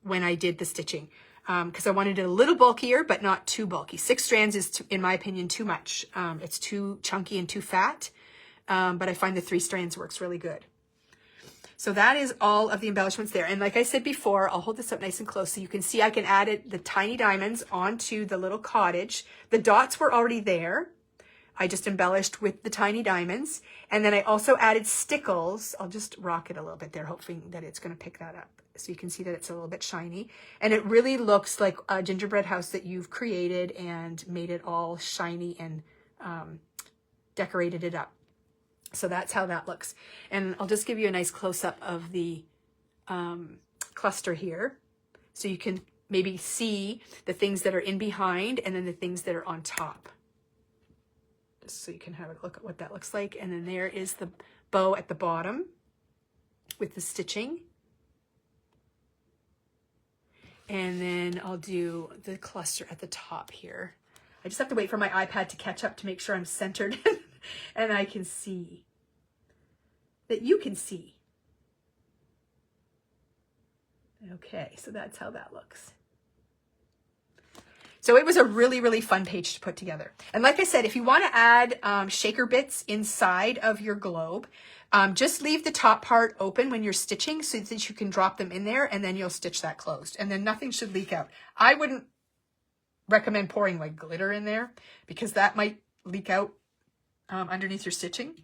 when I did the stitching, because I wanted it a little bulkier, but not too bulky. 6 strands is, in my opinion, too much. It's too chunky and too fat, but I find the 3 strands works really good. So that is all of the embellishments there. And like I said before, I'll hold this up nice and close so you can see I can add the tiny diamonds onto the little cottage. The dots were already there. I just embellished with the tiny diamonds. And then I also added stickles. I'll just rock it a little bit there, hoping that it's going to pick that up. So you can see that it's a little bit shiny. And it really looks like a gingerbread house that you've created and made it all shiny and decorated it up. So that's how that looks. And I'll just give you a nice close-up of the cluster here. So you can maybe see the things that are in behind and then the things that are on top. Just so you can have a look at what that looks like. And then there is the bow at the bottom with the stitching. And then I'll do the cluster at the top here. I just have to wait for my iPad to catch up to make sure I'm centered and I can see, that you can see. Okay, so that's how that looks. So it was a really, really fun page to put together. And like I said, if you want to add shaker bits inside of your globe, just leave the top part open when you're stitching so that you can drop them in there, and then you'll stitch that closed. And then nothing should leak out. I wouldn't recommend pouring like glitter in there because that might leak out underneath your stitching.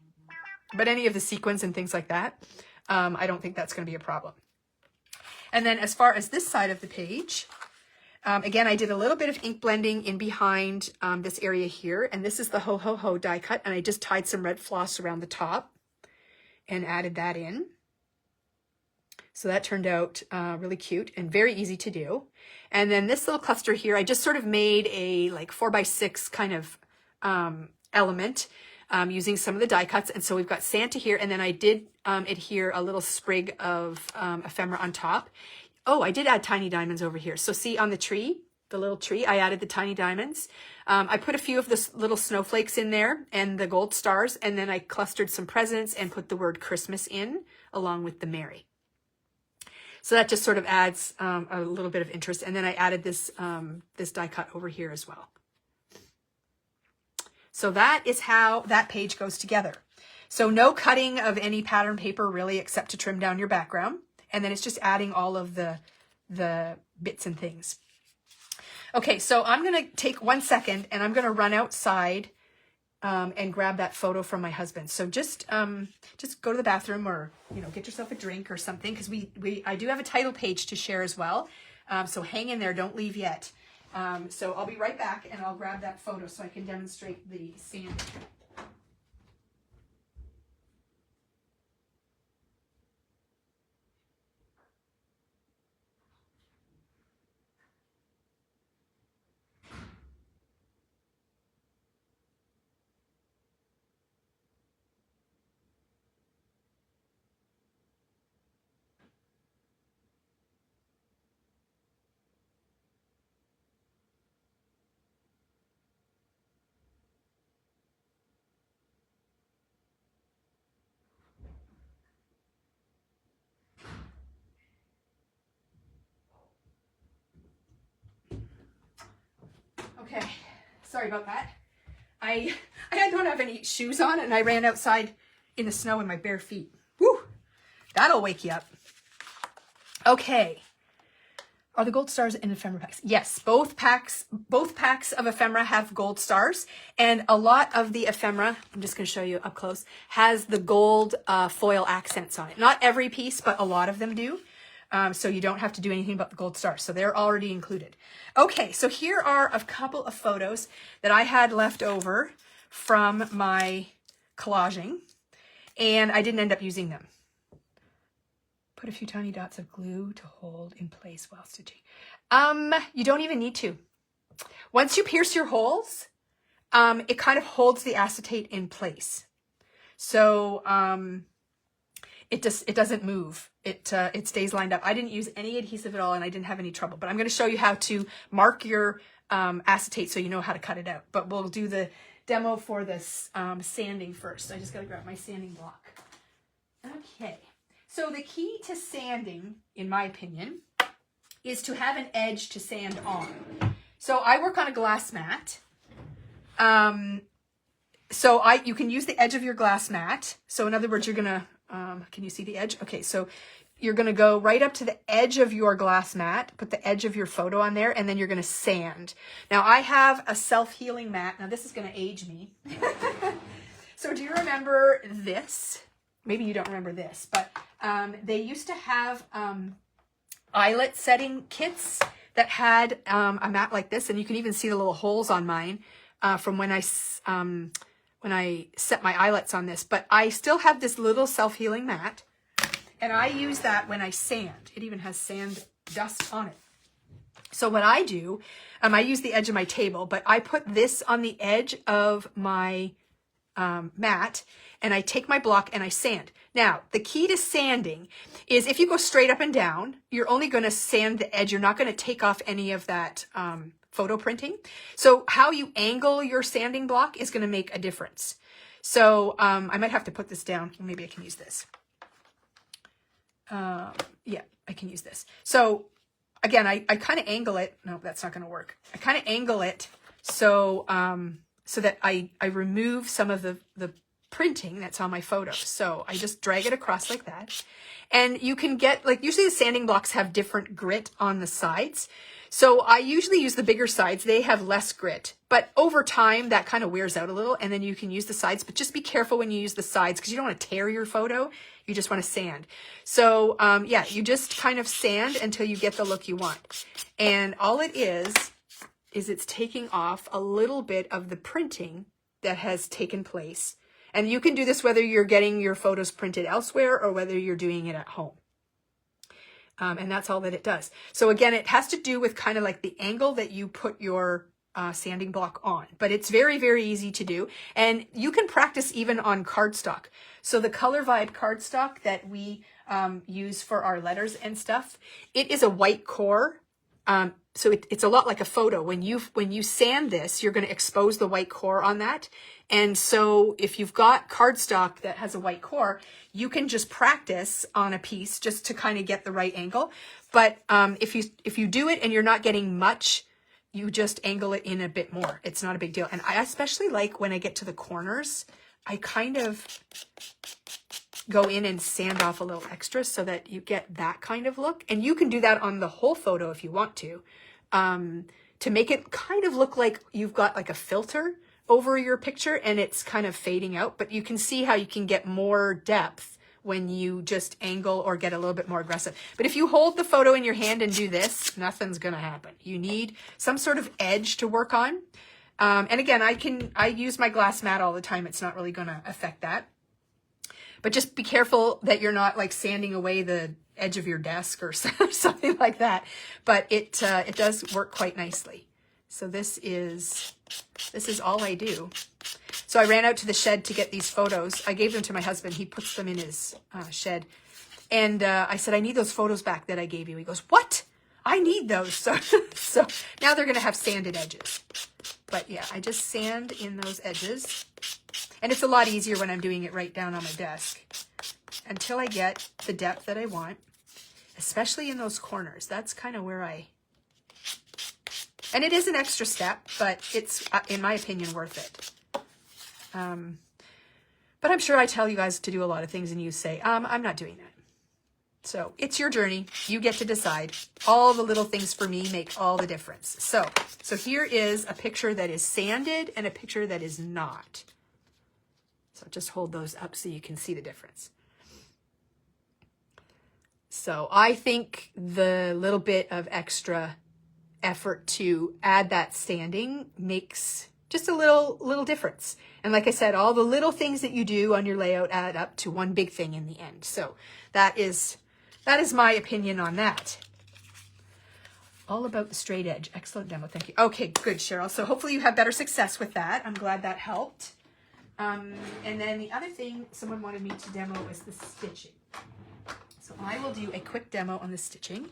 But any of the sequins and things like that, I don't think that's going to be a problem. And then as far as this side of the page, again, I did a little bit of ink blending in behind this area here. And this is the Ho Ho Ho die cut. And I just tied some red floss around the top and added that in. So that turned out really cute and very easy to do. And then this little cluster here, I just sort of made a like 4x6 kind of element using some of the die cuts. And so we've got Santa here, and then I did adhere a little sprig of ephemera on top. Oh, I did add tiny diamonds over here. So see on the tree, the little tree, I added the tiny diamonds. I put a few of the little snowflakes in there and the gold stars, and then I clustered some presents and put the word Christmas in along with the Merry. So that just sort of adds a little bit of interest. And then I added this, this die cut over here as well. So that is how that page goes together. So no cutting of any pattern paper really, except to trim down your background. And then it's just adding all of the bits and things. Okay, so I'm going to take 1 second and I'm going to run outside and grab that photo from my husband. So just go to the bathroom, or get yourself a drink or something, because I do have a title page to share as well. So hang in there, don't leave yet. So I'll be right back and I'll grab that photo so I can demonstrate the sanding. Okay, sorry about that. I don't have any shoes on and I ran outside in the snow in my bare feet. Woo! That'll wake you up. Okay. Are the gold stars in ephemera packs? Yes, both packs of ephemera have gold stars, and a lot of the ephemera, I'm just going to show you up close, has the gold foil accents on it. Not every piece, but a lot of them do. So you don't have to do anything about the gold stars. So they're already included. Okay, so here are a couple of photos that I had left over from my collaging, and I didn't end up using them. Put a few tiny dots of glue to hold in place while stitching. You don't even need to. Once you pierce your holes, it kind of holds the acetate in place. So it doesn't move. It stays lined up. I didn't use any adhesive at all, and I didn't have any trouble. But I'm going to show you how to mark your acetate so you know how to cut it out. But we'll do the demo for this sanding first. I just got to grab my sanding block. Okay. So the key to sanding, in my opinion, is to have an edge to sand on. So I work on a glass mat. So you can use the edge of your glass mat. So in other words, you're going to, can you see the edge? Okay, so you're going to go right up to the edge of your glass mat, put the edge of your photo on there, and then you're going to sand. Now I have a self-healing mat. Now this is going to age me. So do you remember this? Maybe you don't remember this, but they used to have eyelet setting kits that had a mat like this, and you can even see the little holes on mine from when I set my eyelets on this. But I still have this little self-healing mat, and I use that when I sand. It even has sand dust on it. So what I do, I use the edge of my table, but I put this on the edge of my mat, and I take my block and I sand. Now, the key to sanding is if you go straight up and down, you're only going to sand the edge. You're not going to take off any of that photo printing. So how you angle your sanding block is going to make a difference. So I might have to put this down. Maybe I can use this. Yeah, I can use this. So again, I kind of angle it. No, that's not going to work. I kind of angle it so so that I remove some of the printing that's on my photo. So I just drag it across like that. And you can get, like, usually the sanding blocks have different grit on the sides. So I usually use the bigger sides. They have less grit. But over time, that kind of wears out a little, and then you can use the sides. But just be careful when you use the sides because you don't want to tear your photo. You just want to sand. So yeah, you just kind of sand until you get the look you want. And all it is it's taking off a little bit of the printing that has taken place. And you can do this whether you're getting your photos printed elsewhere or whether you're doing it at home. And that's all that it does. So again, it has to do with kind of like the angle that you put your sanding block on. But it's very, very easy to do. And you can practice even on cardstock. So the Color Vibe cardstock that we use for our letters and stuff, it is a white core. So it's a lot like a photo. When you sand this, you're going to expose the white core on that. And so if you've got cardstock that has a white core, you can just practice on a piece just to kind of get the right angle. But if you do it and you're not getting much, you just angle it in a bit more. It's not a big deal. And I especially like when I get to the corners, I kind of go in and sand off a little extra so that you get that kind of look. And you can do that on the whole photo if you want to make it kind of look like you've got like a filter over your picture and it's kind of fading out. But you can see how you can get more depth when you just angle or get a little bit more aggressive. But if you hold the photo in your hand and do this, nothing's going to happen. You need some sort of edge to work on. And again, I use my glass mat all the time. It's not really going to affect that. But just be careful that you're not like sanding away the edge of your desk or something like that. But it does work quite nicely. So this is all I do. So I ran out to the shed to get these photos. I gave them to my husband. He puts them in his shed. And I said, I need those photos back that I gave you. He goes, what? I need those. So now they're going to have sanded edges. But yeah, I just sand in those edges. And it's a lot easier when I'm doing it right down on my desk until I get the depth that I want, especially in those corners. That's kind of where and it is an extra step, but it's, in my opinion, worth it. But I'm sure I tell you guys to do a lot of things and you say, I'm not doing that. So it's your journey. You get to decide. All the little things for me make all the difference. So here is a picture that is sanded and a picture that is not. So just hold those up so you can see the difference. So I think the little bit of extra effort to add that sanding makes just a little difference. And like I said, all the little things that you do on your layout add up to one big thing in the end. So that is my opinion on that. All about the straight edge. Excellent demo. Thank you. Okay, good, Cheryl. So hopefully you have better success with that. I'm glad that helped. And then the other thing someone wanted me to demo was the stitching. So I will do a quick demo on the stitching.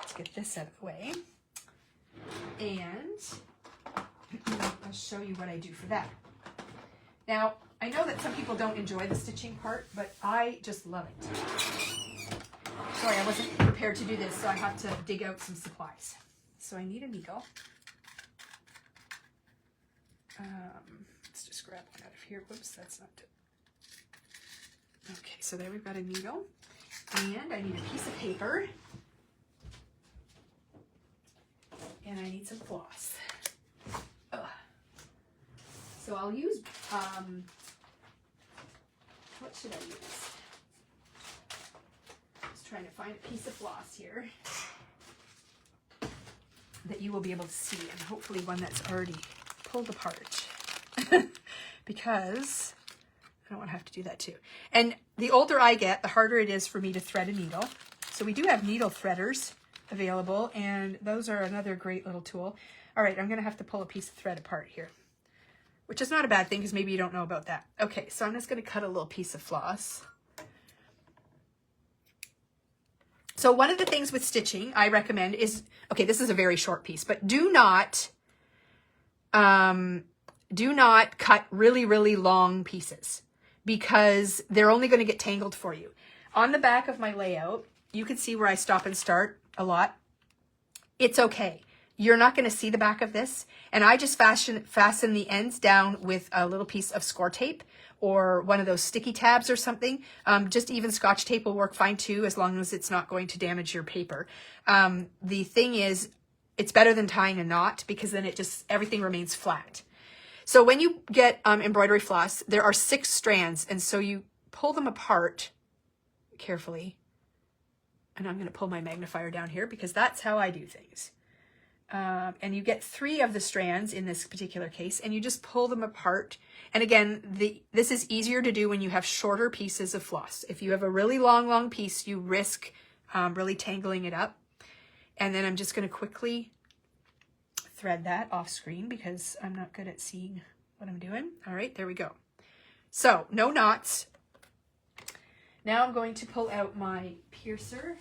Let's get this out of the way. And I'll show you what I do for that. Now, I know that some people don't enjoy the stitching part, but I just love it. Sorry, I wasn't prepared to do this, so I have to dig out some supplies. So I need a needle. Let's just grab one out of here. Whoops, that's not it. Okay, so there we've got a needle. And I need a piece of paper. And I need some floss. Ugh. So I'll use, what should I use? Just trying to find a piece of floss here that you will be able to see, and hopefully one that's already pulled apart. Because I don't want to have to do that too. And the older I get, the harder it is for me to thread a needle. So we do have needle threaders. available, and those are another great little tool. All right, I'm going to have to pull a piece of thread apart here, which is not a bad thing because maybe you don't know about that. Okay, so I'm just going to cut a little piece of floss. So one of the things with stitching I recommend is, okay, this is a very short piece, but do not cut really, really long pieces because they're only going to get tangled for you. On the back of my layout, you can see where I stop and start a lot. It's okay. You're not going to see the back of this. And I just fasten the ends down with a little piece of score tape or one of those sticky tabs or something. Just even Scotch tape will work fine too, as long as it's not going to damage your paper. The thing is, it's better than tying a knot because then everything remains flat. So when you get embroidery floss, there are 6 strands. And so you pull them apart carefully. And I'm going to pull my magnifier down here because that's how I do things. And you get 3 of the strands in this particular case, and you just pull them apart. And again, this is easier to do when you have shorter pieces of floss. If you have a really long piece, you risk really tangling it up. And then I'm just going to quickly thread that off screen because I'm not good at seeing what I'm doing. All right, there we go. So no knots. Now I'm going to pull out my piercer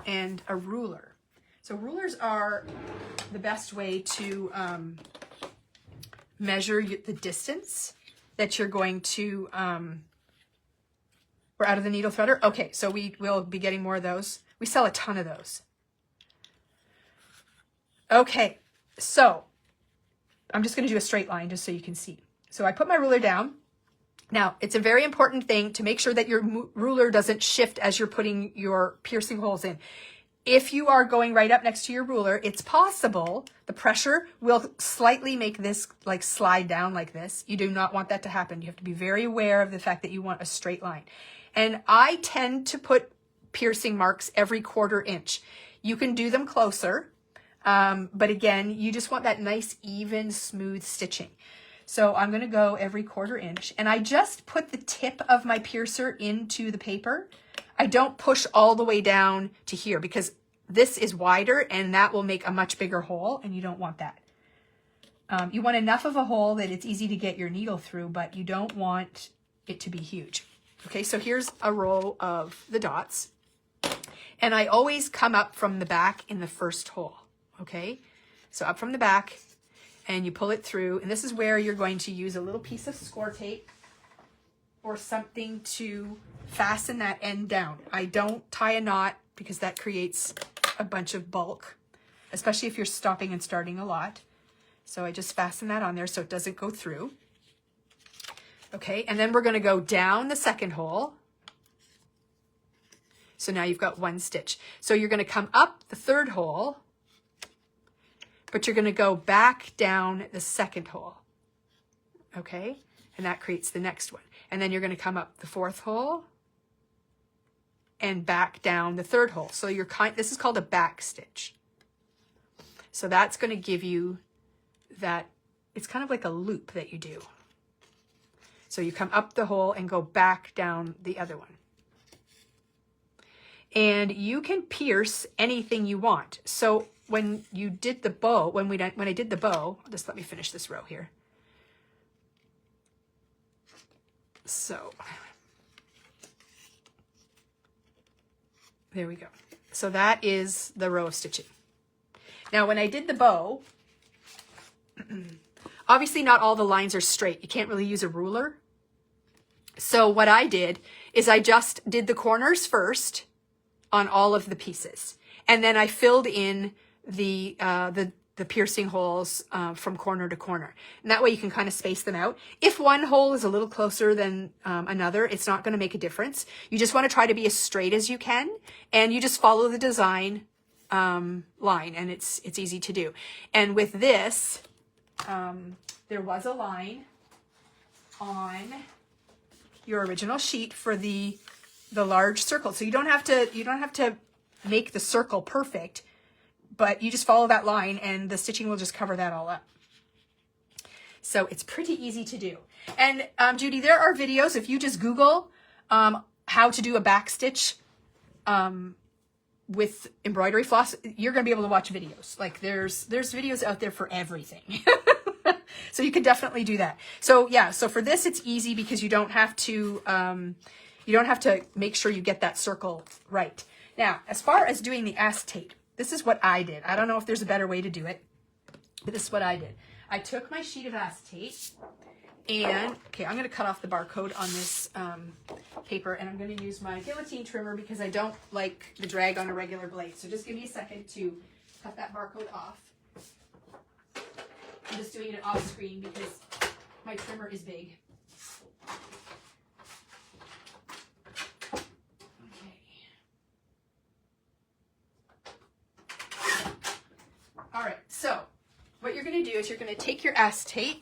and a ruler. So rulers are the best way to measure the distance that you're going to, we're out of the needle threader. Okay, so we will be getting more of those. We sell a ton of those. Okay, so I'm just going to do a straight line just so you can see. So I put my ruler down. Now, it's a very important thing to make sure that your ruler doesn't shift as you're putting your piercing holes in. If you are going right up next to your ruler, it's possible the pressure will slightly make this like slide down like this. You do not want that to happen. You have to be very aware of the fact that you want a straight line. And I tend to put piercing marks every 1/4 inch. You can do them closer, but again, you just want that nice, even, smooth stitching. So I'm going to go every 1/4 inch, and I just put the tip of my piercer into the paper. I don't push all the way down to here because this is wider and that will make a much bigger hole, and you don't want that. You want enough of a hole that it's easy to get your needle through, but you don't want it to be huge. Okay, so here's a row of the dots, and I always come up from the back in the first hole. Okay, so up from the back, and you pull it through, and this is where you're going to use a little piece of score tape or something to fasten that end down. I don't tie a knot because that creates a bunch of bulk, especially if you're stopping and starting a lot. So I just fasten that on there so it doesn't go through. Okay, and then we're going to go down the second hole. So now you've got 1 stitch. So you're going to come up the 3rd hole, but you're going to go back down the 2nd hole. Okay, and that creates the next one. And then you're going to come up the 4th hole and back down the 3rd hole. So this is called a back stitch. So that's going to give you that, it's kind of like a loop that you do. So you come up the hole and go back down the other one. And you can pierce anything you want. So when you did the bow, when I did the bow, just let me finish this row here. So there we go. So that is the row of stitching. Now, when I did the bow, obviously not all the lines are straight. You can't really use a ruler. So what I did is I just did the corners first on all of the pieces. And then I filled in the piercing holes from corner to corner. And that way you can kind of space them out. If one hole is a little closer than another, it's not going to make a difference. You just want to try to be as straight as you can, and you just follow the design line, and it's easy to do. And with this, there was a line on your original sheet for the large circle. So you don't have to make the circle perfect, but you just follow that line and the stitching will just cover that all up. So it's pretty easy to do. And Judy, there are videos, if you just Google how to do a back stitch with embroidery floss, you're going to be able to watch videos. Like there's videos out there for everything. So you can definitely do that. So yeah, so for this, it's easy because you don't have to make sure you get that circle right. Now, as far as doing the acetate, this is what I did. I don't know if there's a better way to do it, but this is what I did. I took my sheet of acetate and, okay, I'm going to cut off the barcode on this paper, and I'm going to use my guillotine trimmer because I don't like the drag on a regular blade. So just give me a second to cut that barcode off. I'm just doing it off screen because my trimmer is big. Okay. All right, so what you're going to do is you're going to take your acetate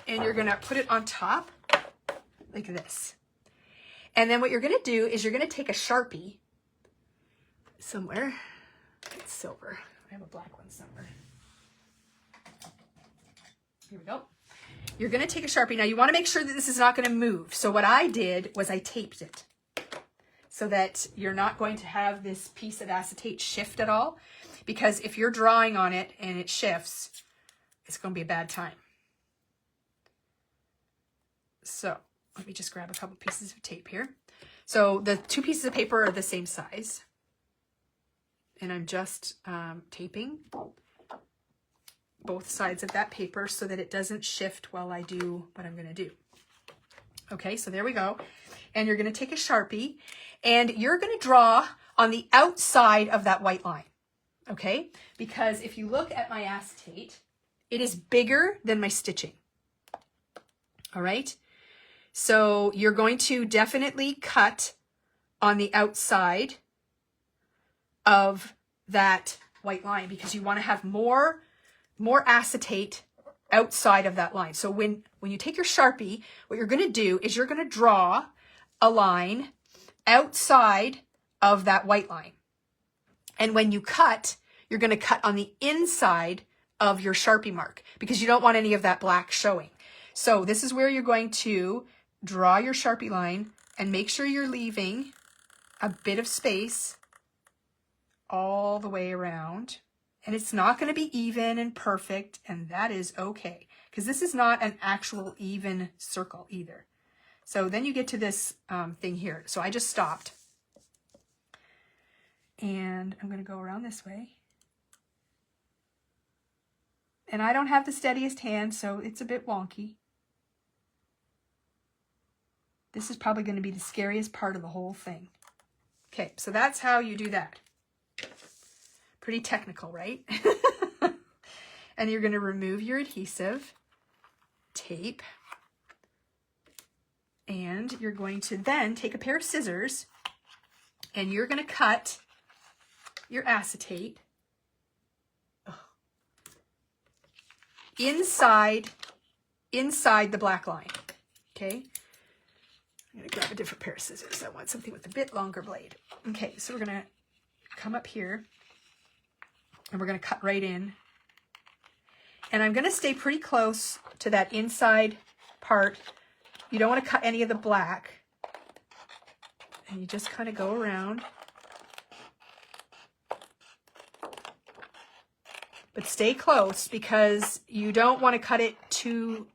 and you're going to put it on top like this. And then what you're going to do is you're going to take a Sharpie somewhere. It's silver. I have a black one somewhere. Here we go. You're going to take a Sharpie. Now you want to make sure that this is not going to move. So what I did was I taped it so that you're not going to have this piece of acetate shift at all. Because if you're drawing on it and it shifts, it's going to be a bad time. So let me just grab a couple pieces of tape here. So the two pieces of paper are the same size. And I'm just taping both sides of that paper so that it doesn't shift while I do what I'm going to do. Okay, so there we go. And you're going to take a Sharpie and you're going to draw on the outside of that white line. Okay, because if you look at my acetate, it is bigger than my stitching. All right, so you're going to definitely cut on the outside of that white line because you want to have more acetate outside of that line. So when you take your Sharpie, what you're going to do is you're going to draw a line outside of that white line. And when you cut, you're going to cut on the inside of your Sharpie mark because you don't want any of that black showing. So this is where you're going to draw your Sharpie line and make sure you're leaving a bit of space all the way around. And it's not going to be even and perfect, and that is okay because this is not an actual even circle either. So then you get to this thing here. So I just stopped. And I'm going to go around this way. And I don't have the steadiest hand, so it's a bit wonky. This is probably going to be the scariest part of the whole thing. Okay, so that's how you do that. Pretty technical, right? And you're going to remove your adhesive tape. And you're going to then take a pair of scissors and you're going to cut your acetate inside the black line. Okay, I'm going to grab a different pair of scissors. I want something with a bit longer blade. Okay, so we're going to come up here and we're going to cut right in. And I'm going to stay pretty close to that inside part. You don't want to cut any of the black. And you just kind of go around. But stay close because you don't want to cut it too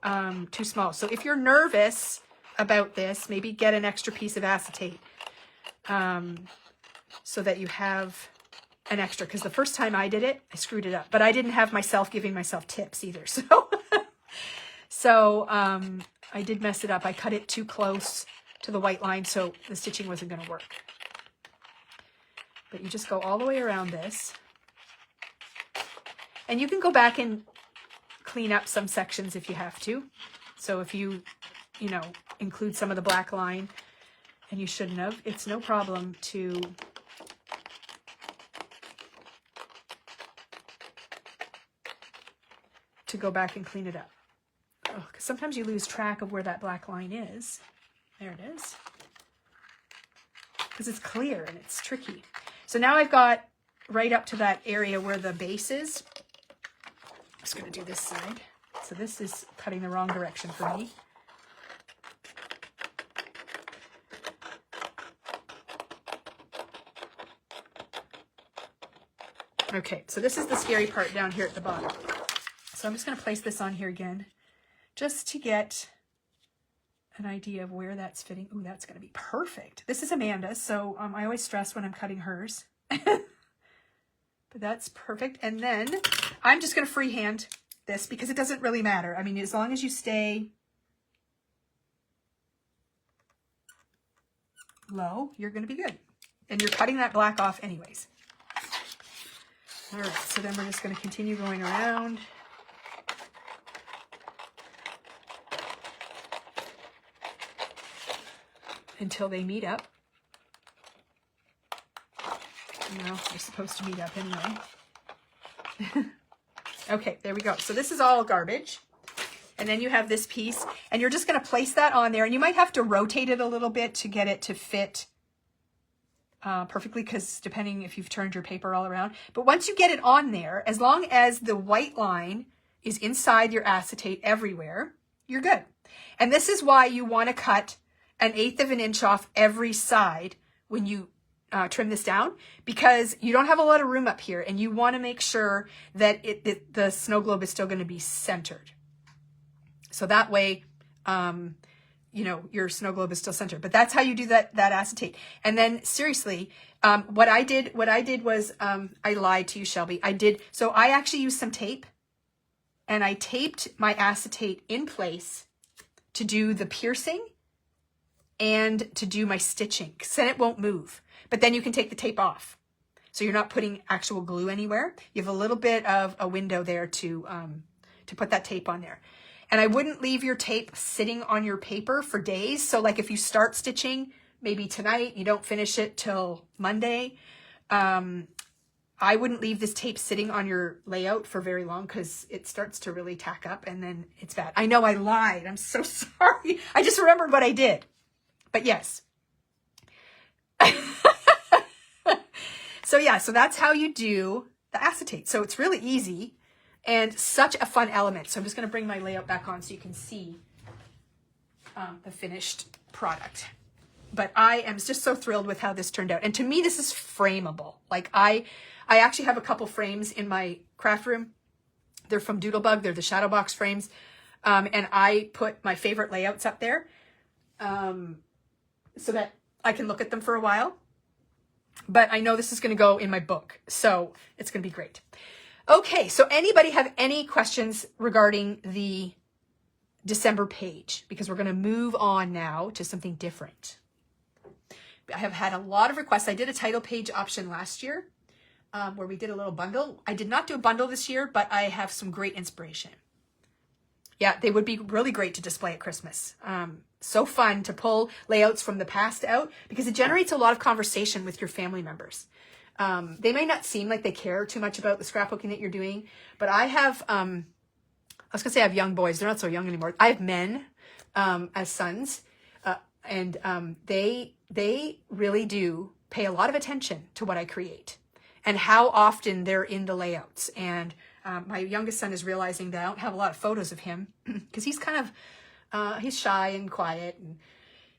small. So if you're nervous about this, maybe get an extra piece of acetate so that you have an extra. Because the first time I did it, I screwed it up. But I didn't have myself giving myself tips either. So I did mess it up. I cut it too close to the white line, so the stitching wasn't going to work. But you just go all the way around this. And you can go back and clean up some sections if you have to. So if you include some of the black line and you shouldn't have, it's no problem to go back and clean it up. Because sometimes you lose track of where that black line is. There it is. Because it's clear and it's tricky. So now I've got right up to that area where the base is. I'm just going to do this side. So this is cutting the wrong direction for me. Okay, so this is the scary part down here at the bottom. So I'm just going to place this on here again, just to get an idea of where that's fitting. Ooh, that's going to be perfect. This is Amanda's, so I always stress when I'm cutting hers. But that's perfect. And then I'm just going to freehand this because it doesn't really matter. I mean, as long as you stay low, you're going to be good. And you're cutting that black off anyways. All right, so then we're just going to continue going around. Until they meet up. Well, they're supposed to meet up anyway. Okay, there we go. So this is all garbage. And then you have this piece, and you're just going to place that on there. And you might have to rotate it a little bit to get it to fit perfectly, because depending if you've turned your paper all around. But once you get it on there, as long as the white line is inside your acetate everywhere, you're good. And this is why you want to cut 1/8 of an inch off every side when you trim this down, because you don't have a lot of room up here, and you want to make sure that the snow globe is still going to be centered. So that way, you know, your snow globe is still centered. But that's how you do that acetate. And then seriously, what I did was, I lied to you, Shelby. So I actually used some tape, and I taped my acetate in place to do the piercing and to do my stitching, because then it won't move. But then you can take the tape off. So you're not putting actual glue anywhere. You have a little bit of a window there to put that tape on there. And I wouldn't leave your tape sitting on your paper for days. So like if you start stitching, maybe tonight, you don't finish it till Monday, I wouldn't leave this tape sitting on your layout for very long, because it starts to really tack up and then it's bad. I know I lied. I'm so sorry. I just remembered what I did. But yes. So yeah, so that's how you do the acetate. So it's really easy and such a fun element. So I'm just going to bring my layout back on so you can see the finished product. But I am just so thrilled with how this turned out. And to me, this is frameable. Like I actually have a couple frames in my craft room. They're from Doodlebug. They're the shadow box frames. And I put my favorite layouts up there so that I can look at them for a while. But I know this is going to go in my book, so it's going to be great. Okay, so anybody have any questions regarding the December page? Because we're going to move on now to something different. I have had a lot of requests. I did a title page option last year where we did a little bundle. I did not do a bundle this year, but I have some great inspiration. Yeah, they would be really great to display at Christmas. So fun to pull layouts from the past out, because it generates a lot of conversation with your family members. They may not seem like they care too much about the scrapbooking that you're doing, but I have, I was gonna say I have young boys. They're not so young anymore. I have men as sons, and they really do pay a lot of attention to what I create and how often they're in the layouts. And my youngest son is realizing that I don't have a lot of photos of him because he's kind of, he's shy and quiet. And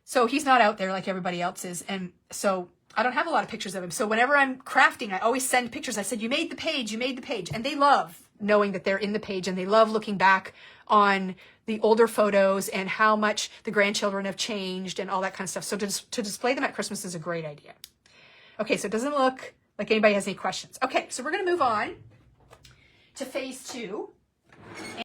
so he's not out there like everybody else is. And so I don't have a lot of pictures of him. So whenever I'm crafting, I always send pictures. I said, you made the page, you made the page. And they love knowing that they're in the page, and they love looking back on the older photos and how much the grandchildren have changed and all that kind of stuff. So to display them at Christmas is a great idea. Okay, so it doesn't look like anybody has any questions. Okay, so we're going to move on to phase 2.